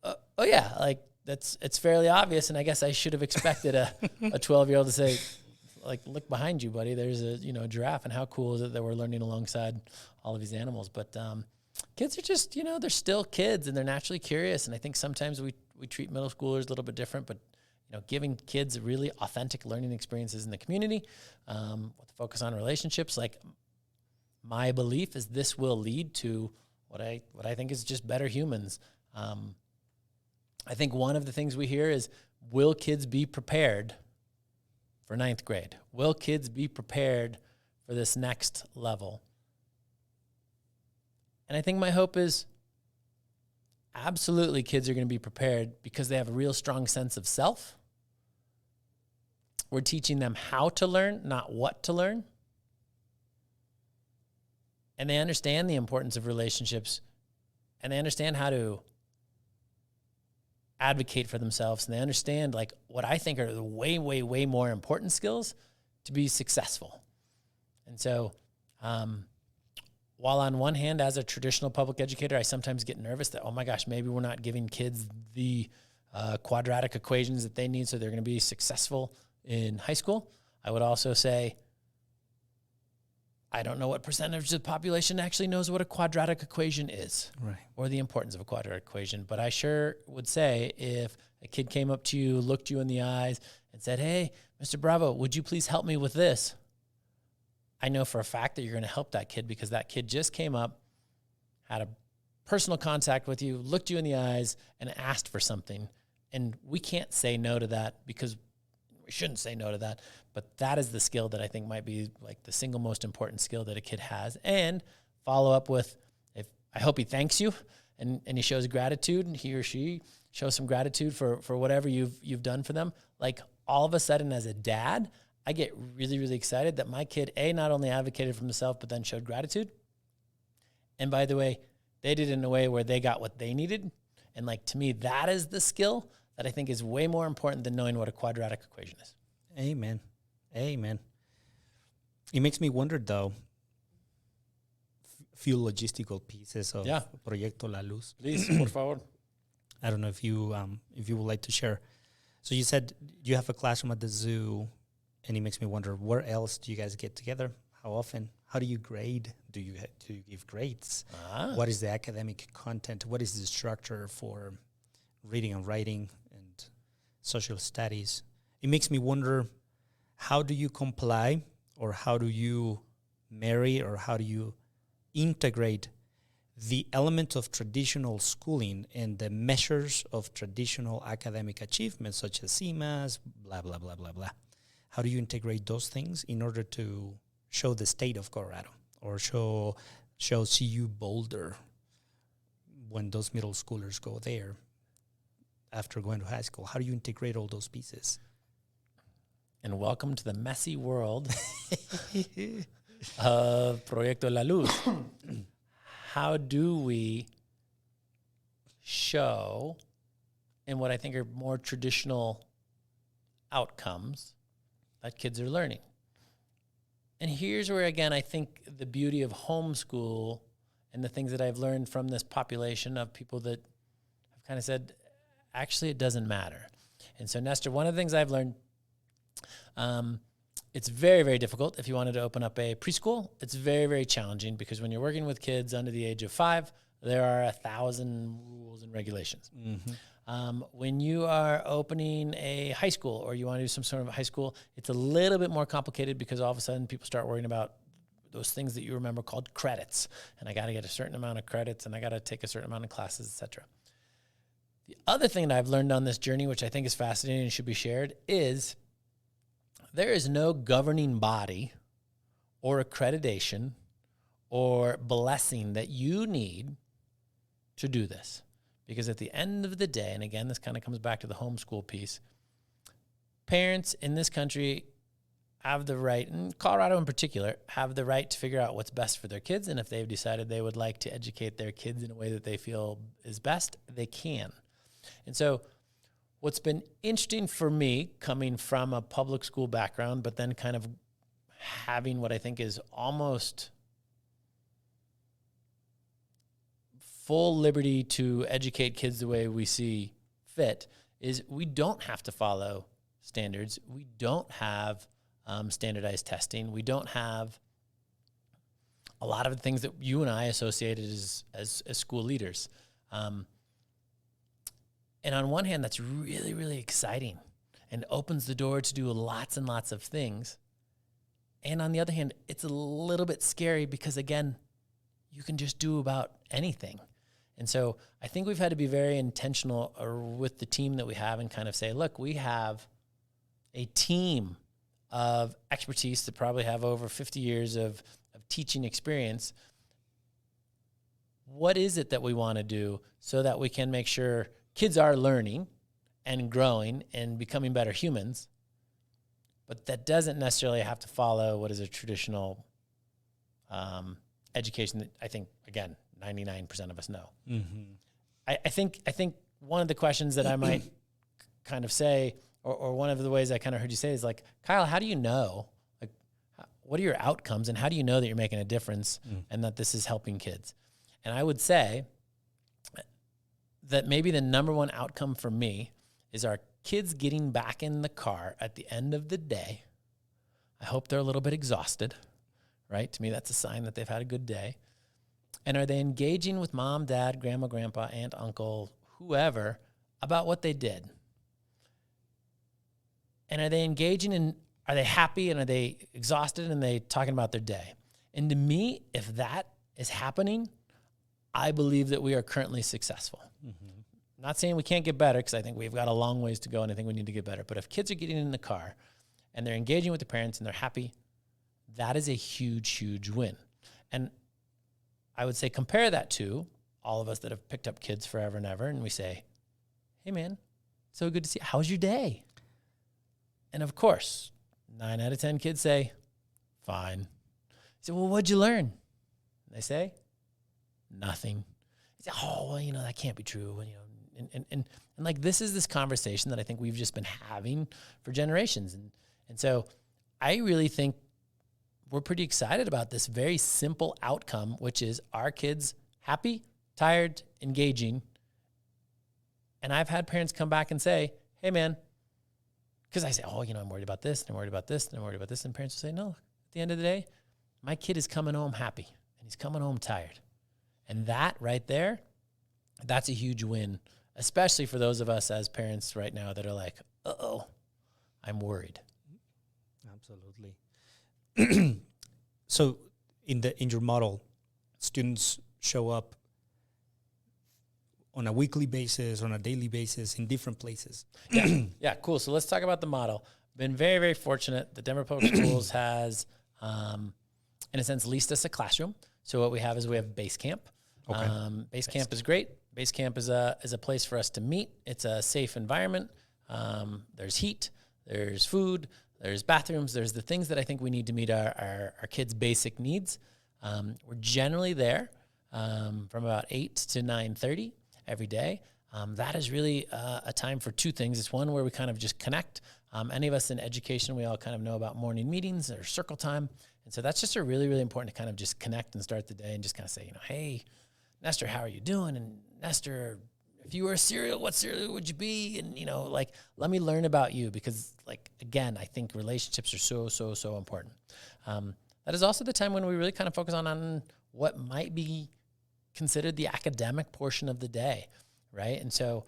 oh yeah, like it's fairly obvious. And I guess I should have expected a 12-year-old to say, like, look behind you, buddy. There's a giraffe, and how cool is it that we're learning alongside all of these animals? But kids are just, they're still kids, and they're naturally curious. And I think sometimes we treat middle schoolers a little bit different, but giving kids really authentic learning experiences in the community, with a focus on relationships. Like, my belief is this will lead to what I think is just better humans. I think one of the things we hear is, will kids be prepared for 9th grade? Will kids be prepared for this next level? And I think my hope is absolutely kids are going to be prepared because they have a real strong sense of self. We're teaching them how to learn, not what to learn. And they understand the importance of relationships, and they understand how to advocate for themselves. And they understand, like, what I think are the way, way, way more important skills to be successful. And so, while on one hand, as a traditional public educator, I sometimes get nervous that, oh my gosh, maybe we're not giving kids the quadratic equations that they need so they're going to be successful in high school. I would also say, I don't know what percentage of the population actually knows what a quadratic equation is, right, or the importance of a quadratic equation. But I sure would say, if a kid came up to you, looked you in the eyes, and said, hey, Mr. Bravo, would you please help me with this? I know for a fact that you're going to help that kid, because that kid just came up, had a personal contact with you, looked you in the eyes, and asked for something. And we can't say no to that, because we shouldn't say no to that. But that is the skill that I think might be like the single most important skill that a kid has. And follow up with, I hope he thanks you and he shows gratitude, and he or she shows some gratitude for whatever you've done for them. Like, all of a sudden as a dad, I get really, really excited that my kid, A, not only advocated for himself, but then showed gratitude. And by the way, they did it in a way where they got what they needed. And like, to me, that is the skill that I think is way more important than knowing what a quadratic equation is. Amen. Amen. It makes me wonder, though, few logistical pieces of Proyecto La Luz. Please, por favor. I don't know if you would like to share. So you said you have a classroom at the zoo, and it makes me wonder, where else do you guys get together? How often? How do you grade? Do you give grades? What is the academic content? What is the structure for reading and writing and social studies? It makes me wonder, how do you comply, or how do you marry, or how do you integrate the element of traditional schooling and the measures of traditional academic achievements, such as CMAS, blah, blah, blah, blah, blah. How do you integrate those things in order to show the state of Colorado, or show CU Boulder when those middle schoolers go there after going to high school? How do you integrate all those pieces? And welcome to the messy world of Proyecto La Luz. How do we show in what I think are more traditional outcomes that kids are learning? And here's where, again, I think the beauty of homeschool and the things that I've learned from this population of people that have kind of said, actually, it doesn't matter. And so, Nestor, one of the things I've learned, it's very, very difficult. If you wanted to open up a preschool, it's very, very challenging, because when you're working with kids under the age of 5, there are 1,000 rules and regulations. Mm-hmm. When you are opening a high school, or you want to do some sort of high school, it's a little bit more complicated, because all of a sudden people start worrying about those things that you remember called credits. And I got to get a certain amount of credits, and I got to take a certain amount of classes, etc. The other thing that I've learned on this journey, which I think is fascinating and should be shared, is there is no governing body or accreditation or blessing that you need to do this. Because at the end of the day, and again, this kind of comes back to the homeschool piece, parents in this country have the right, and Colorado in particular, have the right to figure out what's best for their kids. And if they've decided they would like to educate their kids in a way that they feel is best, they can. And so what's been interesting for me, coming from a public school background, but then kind of having what I think is almost full liberty to educate kids the way we see fit, is we don't have to follow standards. We don't have standardized testing. We don't have a lot of the things that you and I associated as school leaders. And on one hand, that's really, really exciting and opens the door to do lots and lots of things. And on the other hand, it's a little bit scary, because, again, you can just do about anything. And so I think we've had to be very intentional with the team that we have, and kind of say, look, we have a team of expertise that probably have over 50 years of teaching experience. What is it that we want to do so that we can make sure kids are learning and growing and becoming better humans, but that doesn't necessarily have to follow what is a traditional education that I think, again, 99% of us know. Mm-hmm. I think one of the questions that I might kind of say, or one of the ways I kind of heard you say, is like, Kyle, how do you know? Like, what are your outcomes, and how do you know that you're making a difference and that this is helping kids? And I would say that maybe the number one outcome for me is our kids getting back in the car at the end of the day. I hope they're a little bit exhausted, right? To me, that's a sign that they've had a good day. And are they engaging with mom, dad, grandma, grandpa, aunt, uncle, whoever, about what they did? And are they engaging in, are they happy, and are they exhausted, and are they talking about their day? And to me, if that is happening, I believe that we are currently successful. Mm-hmm. I'm not saying we can't get better, because I think we've got a long ways to go, and I think we need to get better. But if kids are getting in the car and they're engaging with the parents and they're happy, that is a huge, huge win. And I would say compare that to all of us that have picked up kids forever and ever, and we say, hey, man, so good to see you. How's your day? And of course, 9 out of 10 kids say, fine. I say, well, what'd you learn? They say, nothing. They say, oh, well, that can't be true. And like, this is this conversation that I think we've just been having for generations. And so I really think we're pretty excited about this very simple outcome, which is our kids happy, tired, engaging. And I've had parents come back and say, hey, man, because I say, oh, I'm worried about this, and I'm worried about this, and I'm worried about this. And parents will say, no, at the end of the day, my kid is coming home happy, and he's coming home tired. And that right there, that's a huge win, especially for those of us as parents right now that are like, uh-oh, I'm worried. Absolutely. So in your model, students show up on a weekly basis, on a daily basis, in different places. Yeah, cool. So let's talk about the model. Been very, very fortunate. The Denver Public Schools has, in a sense, leased us a classroom. So what we have is we have Base Camp. Okay. Base Camp is great. Base Camp is a place for us to meet. It's a safe environment. There's heat, there's food, there's bathrooms, there's the things that I think we need to meet our kids' basic needs. We're generally there from about 8 to 9:30 every day. That is really a time for two things. It's one where we kind of just connect. Any of us in education, we all kind of know about morning meetings or circle time. And so that's just a really, really important to kind of just connect and start the day and just kind of say, hey, Nestor, how are you doing? And Nestor, if you were a cereal, what cereal would you be? And, let me learn about you because, again, I think relationships are so, so, so important. That is also the time when we really kind of focus on what might be considered the academic portion of the day, right? And so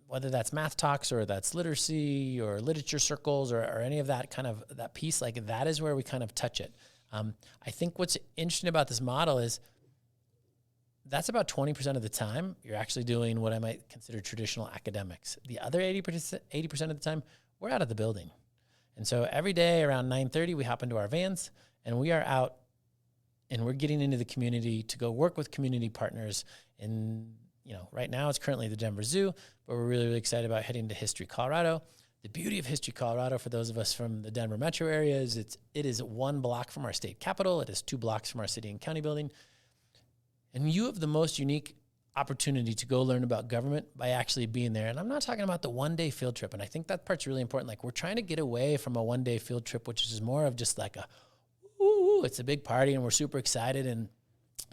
whether that's math talks or that's literacy or literature circles or any of that kind of that piece, that is where we kind of touch it. I think what's interesting about this model is that's about 20% of the time you're actually doing what I might consider traditional academics. The other 80% of the time, we're out of the building. And so every day around 9:30, we hop into our vans and we are out and we're getting into the community to go work with community partners. And, right now it's currently the Denver Zoo, but we're really, really excited about heading to History Colorado. The beauty of History Colorado, for those of us from the Denver metro area, is it is 1 block from our state capitol. It is 2 blocks from our city and county building. And you have the most unique opportunity to go learn about government by actually being there. And I'm not talking about the one-day field trip. And I think that part's really important. We're trying to get away from a one-day field trip, which is more of just it's a big party and we're super excited. And,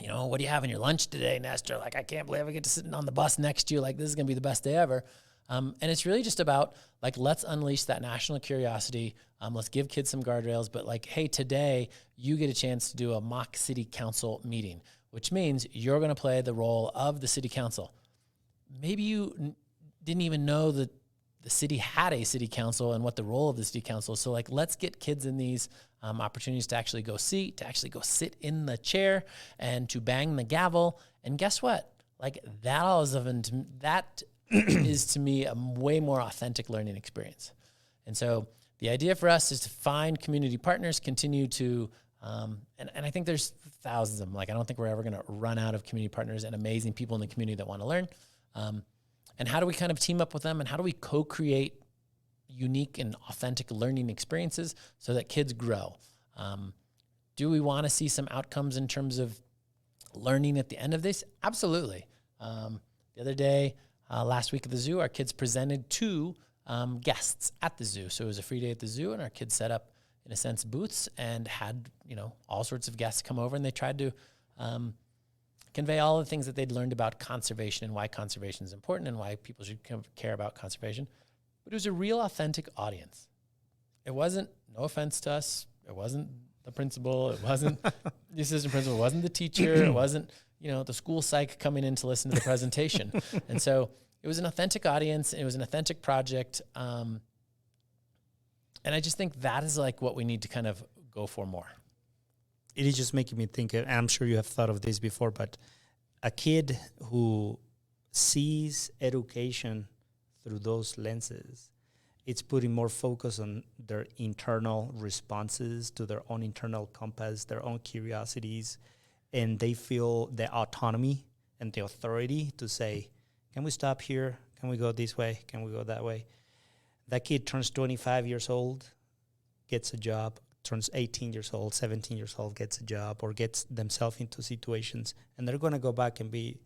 what do you have in your lunch today, Nestor? I can't believe I get to sit on the bus next to you. This is going to be the best day ever. And it's really just about, let's unleash that national curiosity. Let's give kids some guardrails. But, hey, today you get a chance to do a mock city council meeting, which means you're going to play the role of the city council. Maybe you didn't even know that the city had a city council and what the role of the city council is. So, let's get kids in these opportunities to actually go see, to actually go sit in the chair and to bang the gavel. And guess what? That is to me a way more authentic learning experience. And so the idea for us is to find community partners, continue to, and I think there's thousands of them. I don't think we're ever going to run out of community partners and amazing people in the community that want to learn. And how do we kind of team up with them and how do we co-create unique and authentic learning experiences so that kids grow? Do we want to see some outcomes in terms of learning at the end of this? Absolutely. The other day, last week at the zoo, our kids presented to guests at the zoo. So it was a free day at the zoo and our kids set up, in a sense, booths and had, all sorts of guests come over and they tried to convey all the things that they'd learned about conservation and why conservation is important and why people should care about conservation. But it was a real authentic audience. It wasn't, no offense to us, it wasn't the principal, it wasn't the assistant principal, it wasn't the teacher, it wasn't, the school psych coming in to listen to the presentation. And so it was an authentic audience, it was an authentic project. And I just think that is what we need to kind of go for more. It is just making me think, and I'm sure you have thought of this before, but a kid who sees education through those lenses, it's putting more focus on their internal responses to their own internal compass, their own curiosities, and they feel the autonomy and the authority to say, can we stop here? Can we go this way? Can we go that way? That kid turns 25 years old, gets a job, turns 18 years old, 17 years old, gets a job, or gets themselves into situations, and they're going to go back and be,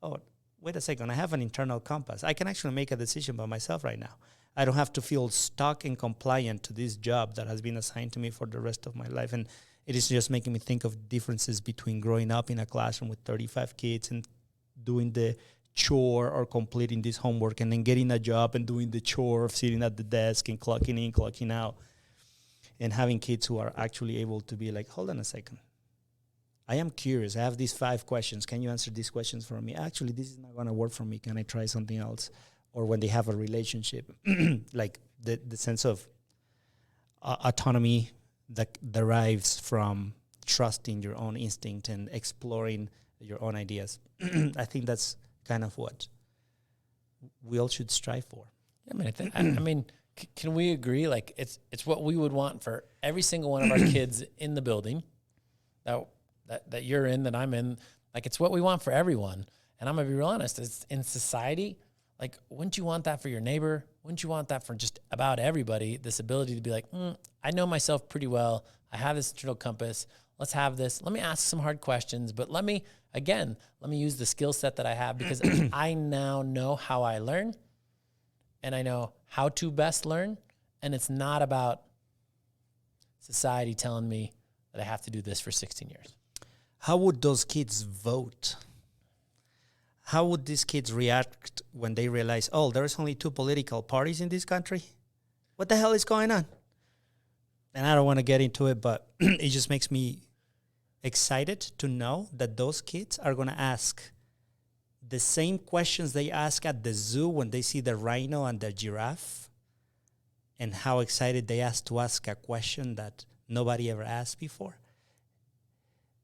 oh, wait a second, I have an internal compass. I can actually make a decision by myself right now. I don't have to feel stuck and compliant to this job that has been assigned to me for the rest of my life. And it is just making me think of differences between growing up in a classroom with 35 kids and doing the chore or completing this homework, and then getting a job and doing the chore of sitting at the desk and clocking in, clocking out, and having kids who are actually able to be like, hold on a second. I am curious. I have these 5 questions. Can you answer these questions for me? Actually, this is not going to work for me. Can I try something else? Or when they have a relationship, like the sense of autonomy that derives from trusting your own instinct and exploring your own ideas. I think that's kind of what we all should strive for. I mean, can we agree? Like it's what we would want for every single one of our kids in the building that you're in, that I'm in. Like it's what we want for everyone. And I'm gonna be real honest. It's in society. Like, wouldn't you want that for your neighbor? Wouldn't you want that for just about everybody? This ability to be like, I know myself pretty well. I have this internal compass. Let's have this. Let me ask some hard questions, but let me use the skill set that I have, because I now know how I learn, and I know how to best learn. And it's not about society telling me that I have to do this for 16 years. How would those kids vote? How would these kids react when they realize, oh, there's only 2 political parties in this country? What the hell is going on? And I don't want to get into it, but it just makes me excited to know that those kids are going to ask the same questions they ask at the zoo when they see the rhino and the giraffe, and how excited they ask to ask a question that nobody ever asked before.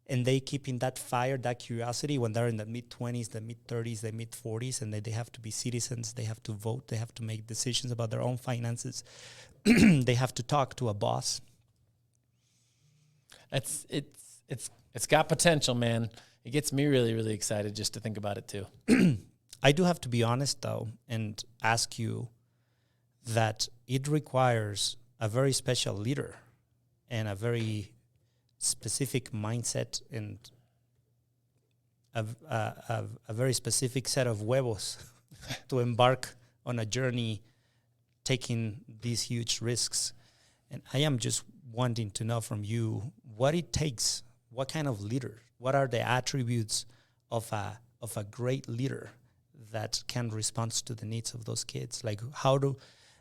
And they keep in that fire, that curiosity when they're in the mid-20s, the mid-30s, the mid-40s, and they have to be citizens, they have to vote, they have to make decisions about their own finances. They have to talk to a boss. It's got potential, man. It gets me really, really excited just to think about it too. I do have to be honest, though, and ask you that it requires a very special leader and a very specific mindset and a very specific set of huevos to embark on a journey taking these huge risks. And I am just wanting to know from you what it takes, what kind of leader, what are the attributes of a great leader that can respond to the needs of those kids? Like how do,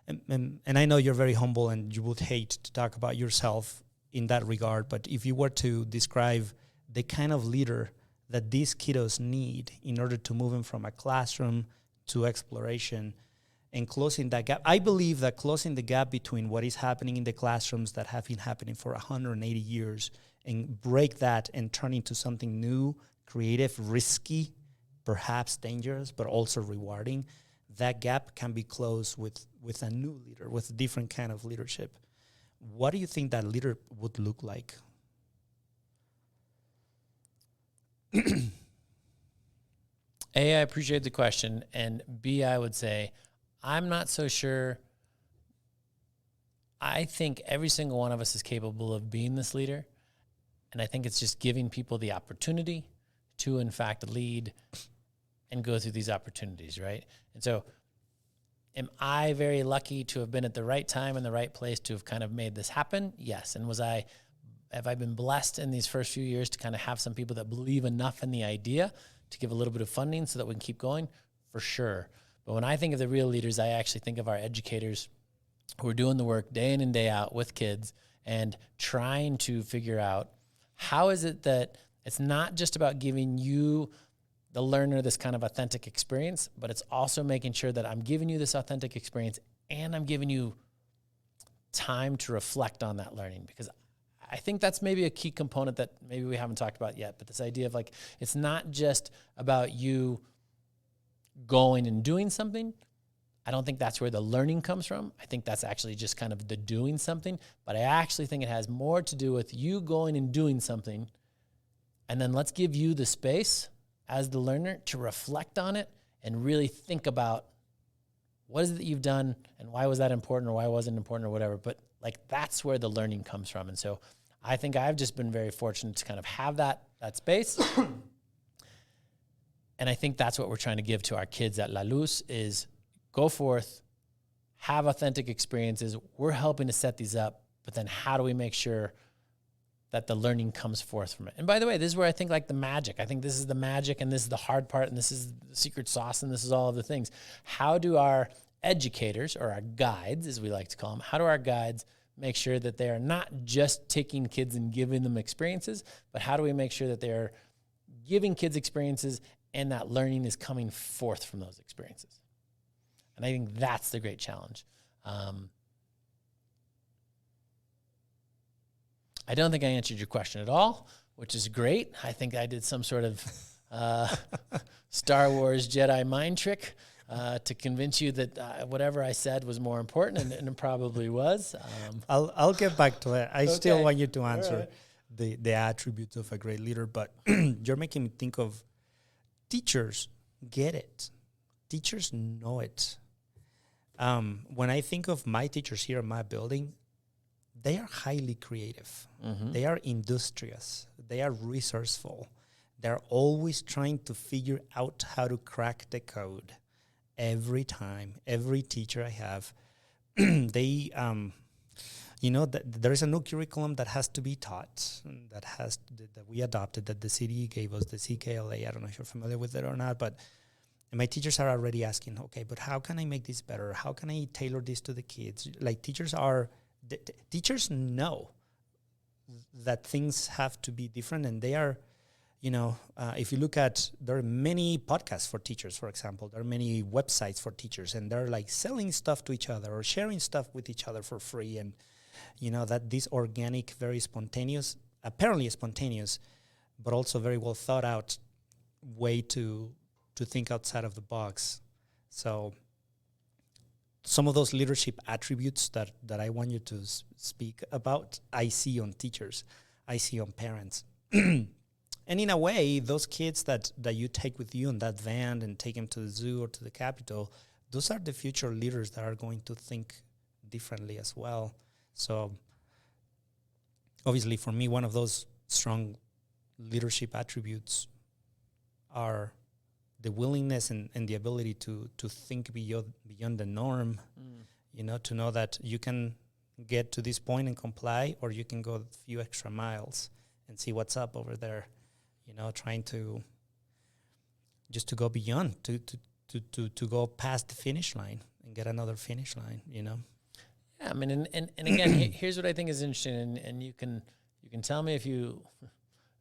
and I know you're very humble and you would hate to talk about yourself in that regard, but if you were to describe the kind of leader that these kiddos need in order to move them from a classroom to exploration and closing that gap, I believe that closing the gap between what is happening in the classrooms that have been happening for 180 years and break that and turn into something new, creative, risky, perhaps dangerous, but also rewarding, that gap can be closed with a new leader, with a different kind of leadership. What do you think that leader would look like? A, I appreciate the question. And B, I would say, I'm not so sure. I think every single one of us is capable of being this leader. And I think it's just giving people the opportunity to, in fact, lead and go through these opportunities, right? And so am I very lucky to have been at the right time and the right place to have kind of made this happen? Yes. And have I been blessed in these first few years to kind of have some people that believe enough in the idea to give a little bit of funding so that we can keep going? For sure. But when I think of the real leaders, I actually think of our educators who are doing the work day in and day out with kids and trying to figure out how is it that it's not just about giving you, the learner, this kind of authentic experience, but it's also making sure that I'm giving you this authentic experience and I'm giving you time to reflect on that learning, because I think that's maybe a key component that maybe we haven't talked about yet, but this idea of like, it's not just about you going and doing something. I don't think that's where the learning comes from. I think that's actually just kind of the doing something, but I actually think it has more to do with you going and doing something, and then let's give you the space as the learner to reflect on it and really think about what is it that you've done and why was that important or why wasn't important or whatever. But like, that's where the learning comes from. And so I think I've just been very fortunate to kind of have that space. And I think that's what we're trying to give to our kids at La Luz is go forth, have authentic experiences. We're helping to set these up, but then how do we make sure that the learning comes forth from it? And by the way, this is where I think like the magic, I think this is the magic and this is the hard part and this is the secret sauce and this is all of the things. How do our educators or our guides, as we like to call them, how do our guides make sure that they are not just taking kids and giving them experiences, but how do we make sure that they're giving kids experiences and that learning is coming forth from those experiences? And I think that's the great challenge. I don't think I answered your question at all, which is great. I think I did some sort of Star Wars Jedi mind trick to convince you that whatever I said was more important, and it probably was. I'll get back to it. I still want you to All answer right. the attributes of a great leader, but you're making me think of teachers get it. Teachers know it. When I think of my teachers here in my building, they are highly creative. Mm-hmm. They are industrious. They are resourceful. They're always trying to figure out how to crack the code. Every time, every teacher I have, they, there is a new curriculum that has to be taught, that we adopted, that the city gave us, the CKLA. I don't know if you're familiar with it or not, but my teachers are already asking, okay, but how can I make this better? How can I tailor this to the kids? Like teachers know that things have to be different, and they are, if you look at, there are many podcasts for teachers, for example. There are many websites for teachers, and they're like selling stuff to each other or sharing stuff with each other for free. And, that this organic, very spontaneous, apparently spontaneous, but also very well thought out way to think outside of the box. So some of those leadership attributes that I want you to speak about, I see on teachers, I see on parents. And in a way, those kids that you take with you in that van and take them to the zoo or to the Capitol, those are the future leaders that are going to think differently as well. So obviously for me, one of those strong leadership attributes are the willingness and the ability to think beyond the norm, to know that you can get to this point and comply, or you can go a few extra miles and see what's up over there, trying to just to go beyond, to go past the finish line and get another finish line, Yeah, I mean, and again, here's what I think is interesting, and you can tell me if you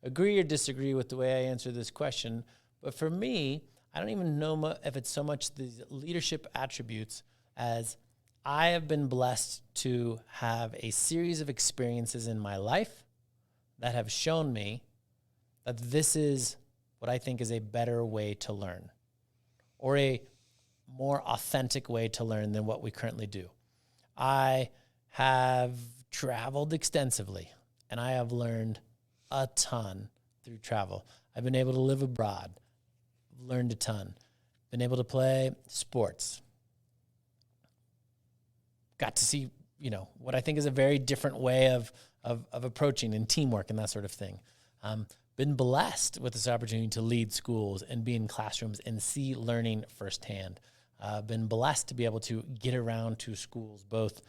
agree or disagree with the way I answer this question. But for me, I don't even know if it's so much the leadership attributes as I have been blessed to have a series of experiences in my life that have shown me that this is what I think is a better way to learn, or a more authentic way to learn than what we currently do. I have traveled extensively, and I have learned a ton through travel. I've been able to live abroad, learned a ton, been able to play sports, got to see, what I think is a very different way of approaching and teamwork and that sort of thing. Been blessed with this opportunity to lead schools and be in classrooms and see learning firsthand. Been blessed to be able to get around to schools, both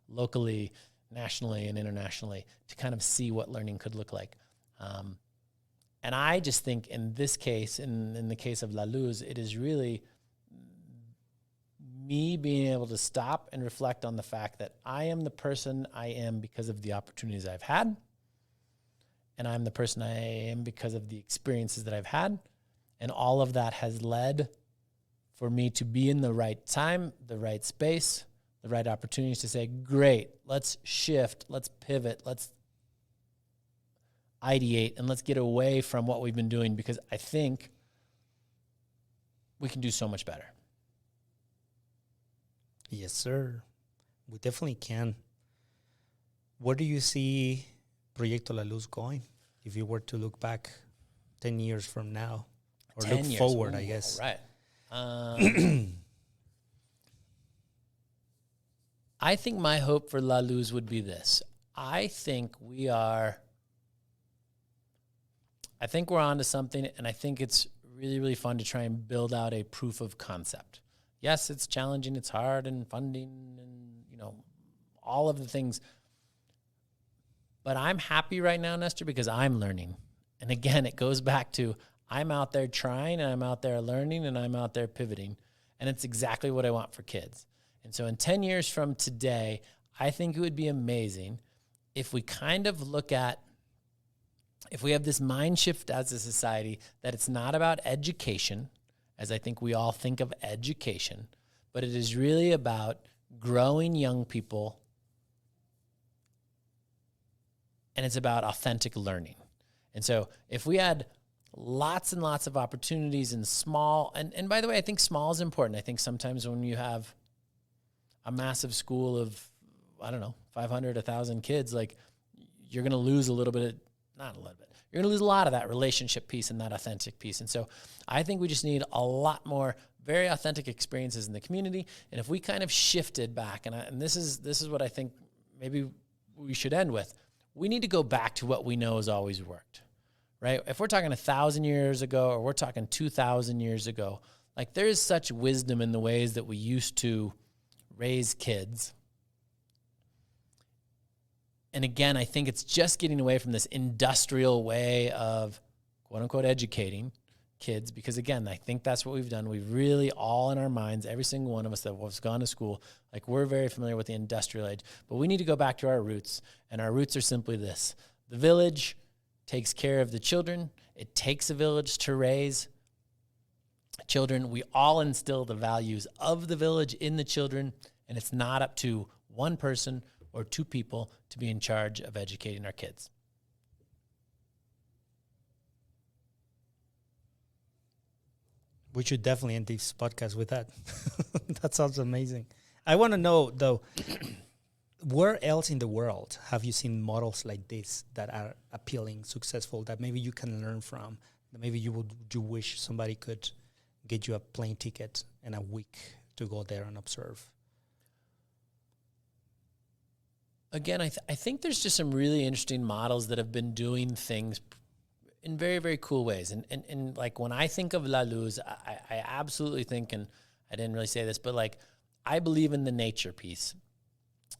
locally, nationally, and internationally, to kind of see what learning could look like. And I just think in this case, in the case of La Luz, it is really me being able to stop and reflect on the fact that I am the person I am because of the opportunities I've had, and I'm the person I am because of the experiences that I've had, and all of that has led for me to be in the right time, the right space, the right opportunities to say, great, let's shift, let's pivot, let's ideate, and let's get away from what we've been doing, because I think we can do so much better. Yes, sir. We definitely can. Where do you see Proyecto La Luz going if you were to look back 10 years from now? Or look forward, I guess. All right. I think my hope for La Luz would be this. I think we're onto something, and I think it's really, really fun to try and build out a proof of concept. Yes, it's challenging, it's hard, and funding, and, you know, all of the things. But I'm happy right now, Nestor, because I'm learning. And again, it goes back to I'm out there trying, and I'm out there learning, and I'm out there pivoting. And it's exactly what I want for kids. And so in 10 years from today, I think it would be amazing if we kind of look at, if we have this mind shift as a society that it's not about education, as I think we all think of education, but it is really about growing young people, and it's about authentic learning. And so if we had lots and lots of opportunities in small, and by the way, I think small is important. I think sometimes when you have a massive school of, 500, 1,000 kids, like, you're going to lose a little bit, not a little bit, you're going to lose a lot of that relationship piece and that authentic piece. And so I think we just need a lot more very authentic experiences in the community. And if we kind of shifted back, and this is what I think maybe we should end with, we need to go back to what we know has always worked, right? If we're talking 1,000 years ago, or we're talking 2,000 years ago, like, there is such wisdom in the ways that we used to raise kids. And again, I think it's just getting away from this industrial way of, quote unquote, educating kids, because again, I think that's what we've done. We've really, all in our minds, every single one of us that has gone to school, like, we're very familiar with the industrial age, but we need to go back to our roots. And our roots are simply this: the village takes care of the children. It takes a village to raise children. We all instill the values of the village in the children, and it's not up to one person or two people to be in charge of educating our kids. We should definitely end this podcast with that. That sounds amazing. I want to know, though, where else in the world have you seen models like this that are appealing, successful, that maybe you can learn from, that maybe you wish somebody could get you a plane ticket and a week to go there and observe? Again, I think there's just some really interesting models that have been doing things in very, very cool ways. And like, when I think of La Luz, I absolutely think, and I didn't really say this, but like, I believe in the nature piece.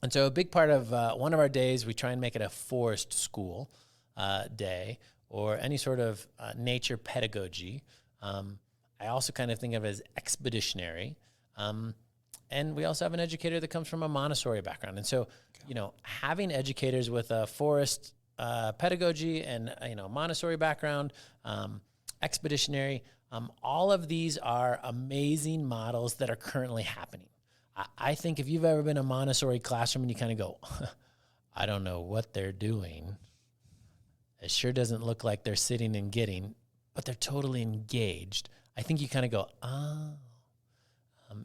And so a big part of one of our days, we try and make it a forest school day, or any sort of nature pedagogy. I also kind of think of it as expeditionary. And we also have an educator that comes from a Montessori background. And so, having educators with a forest pedagogy and, Montessori background, expeditionary, all of these are amazing models that are currently happening. I think if you've ever been in a Montessori classroom and you kind of go, I don't know what they're doing. It sure doesn't look like they're sitting and getting, but they're totally engaged. I think you kind of go, oh.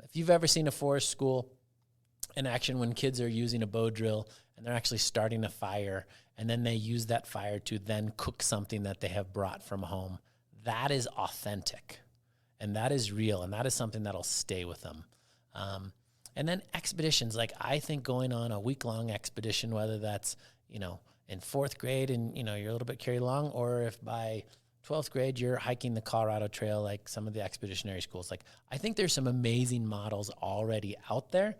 If you've ever seen a forest school in action, when kids are using a bow drill and they're actually starting a fire, and then they use that fire to then cook something that they have brought from home, that is authentic, and that is real, and that is something that'll stay with them. And then expeditions, like, I think going on a week-long expedition, whether that's, in 4th grade and, you're a little bit carried along, or if by 12th grade you're hiking the Colorado Trail, like some of the expeditionary schools. Like, I think there's some amazing models already out there,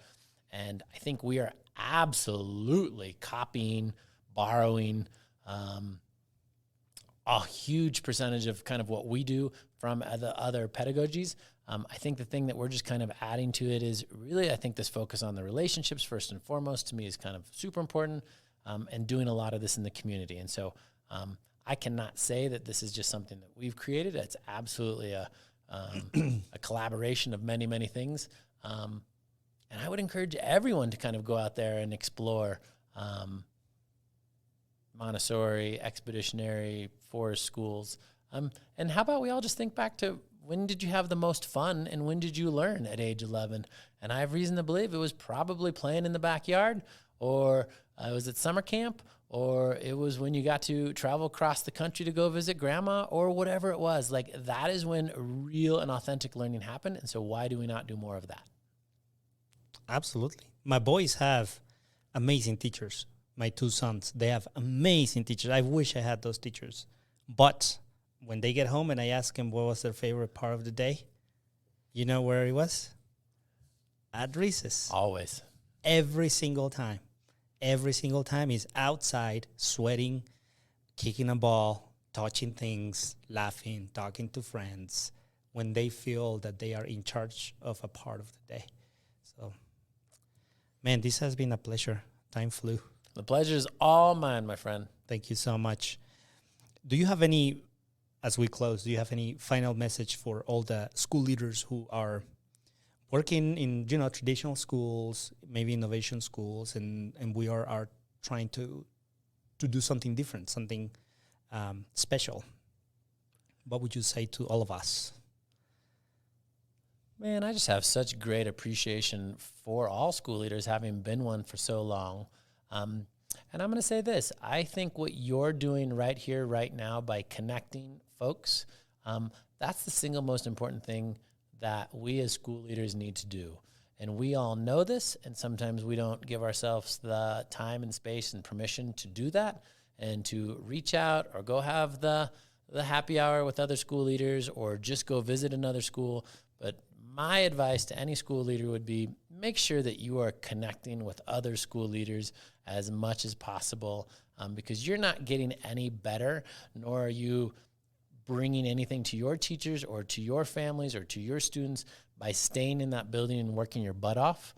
and I think we are absolutely copying, borrowing a huge percentage of kind of what we do from the other pedagogies. I think the thing that we're just kind of adding to it is really, I think this focus on the relationships first and foremost, to me, is kind of super important, and doing a lot of this in the community. And so I cannot say that this is just something that we've created. It's absolutely a collaboration of many, many things. And I would encourage everyone to kind of go out there and explore Montessori, expeditionary, forest schools. And how about we all just think back to, when did you have the most fun and when did you learn at age 11? And I have reason to believe it was probably playing in the backyard, or it was at summer camp, or it was when you got to travel across the country to go visit grandma, or whatever it was. Like, that is when real and authentic learning happened. And so why do we not do more of that? Absolutely. My boys have amazing teachers. My two sons, they have amazing teachers. I wish I had those teachers. But when they get home and I ask them what was their favorite part of the day, you know where it was? At recess. Always. Every single time. Every single time is outside, sweating, kicking a ball, touching things, laughing, talking to friends, when they feel that they are in charge of a part of the day. So, man, this has been a pleasure. Time flew. The pleasure is all mine, my friend. Thank you so much. Do you have any, as we close, do you have any final message for all the school leaders who are working in, traditional schools, maybe innovation schools, and we are trying to do something different, something special? What would you say to all of us? Man, I just have such great appreciation for all school leaders, having been one for so long. And I'm going to say this. I think what you're doing right here, right now, by connecting folks, that's the single most important thing that we as school leaders need to do. And we all know this, and sometimes we don't give ourselves the time and space and permission to do that and to reach out or go have the happy hour with other school leaders or just go visit another school. But my advice to any school leader would be make sure that you are connecting with other school leaders as much as possible, because you're not getting any better, nor are you bringing anything to your teachers or to your families or to your students by staying in that building and working your butt off.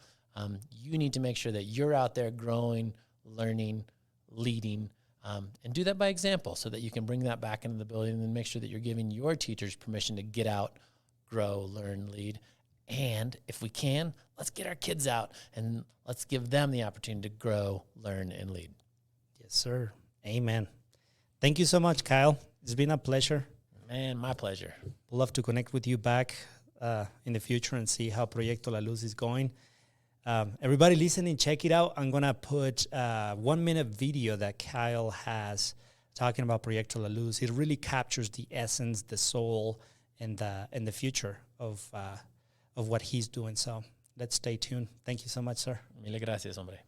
You need to make sure that you're out there growing, learning, leading, and do that by example so that you can bring that back into the building, and then make sure that you're giving your teachers permission to get out, grow, learn, lead. And if we can, let's get our kids out and let's give them the opportunity to grow, learn, and lead. Yes, sir. Amen. Thank you so much, Kyle. It's been a pleasure. Man, my pleasure. We'd love to connect with you back in the future and see how Proyecto La Luz is going. Everybody listening, check it out. I'm going to put a 1-minute video that Kyle has talking about Proyecto La Luz. It really captures the essence, the soul, and the future of what he's doing. So let's stay tuned. Thank you so much, sir. Mil gracias, hombre.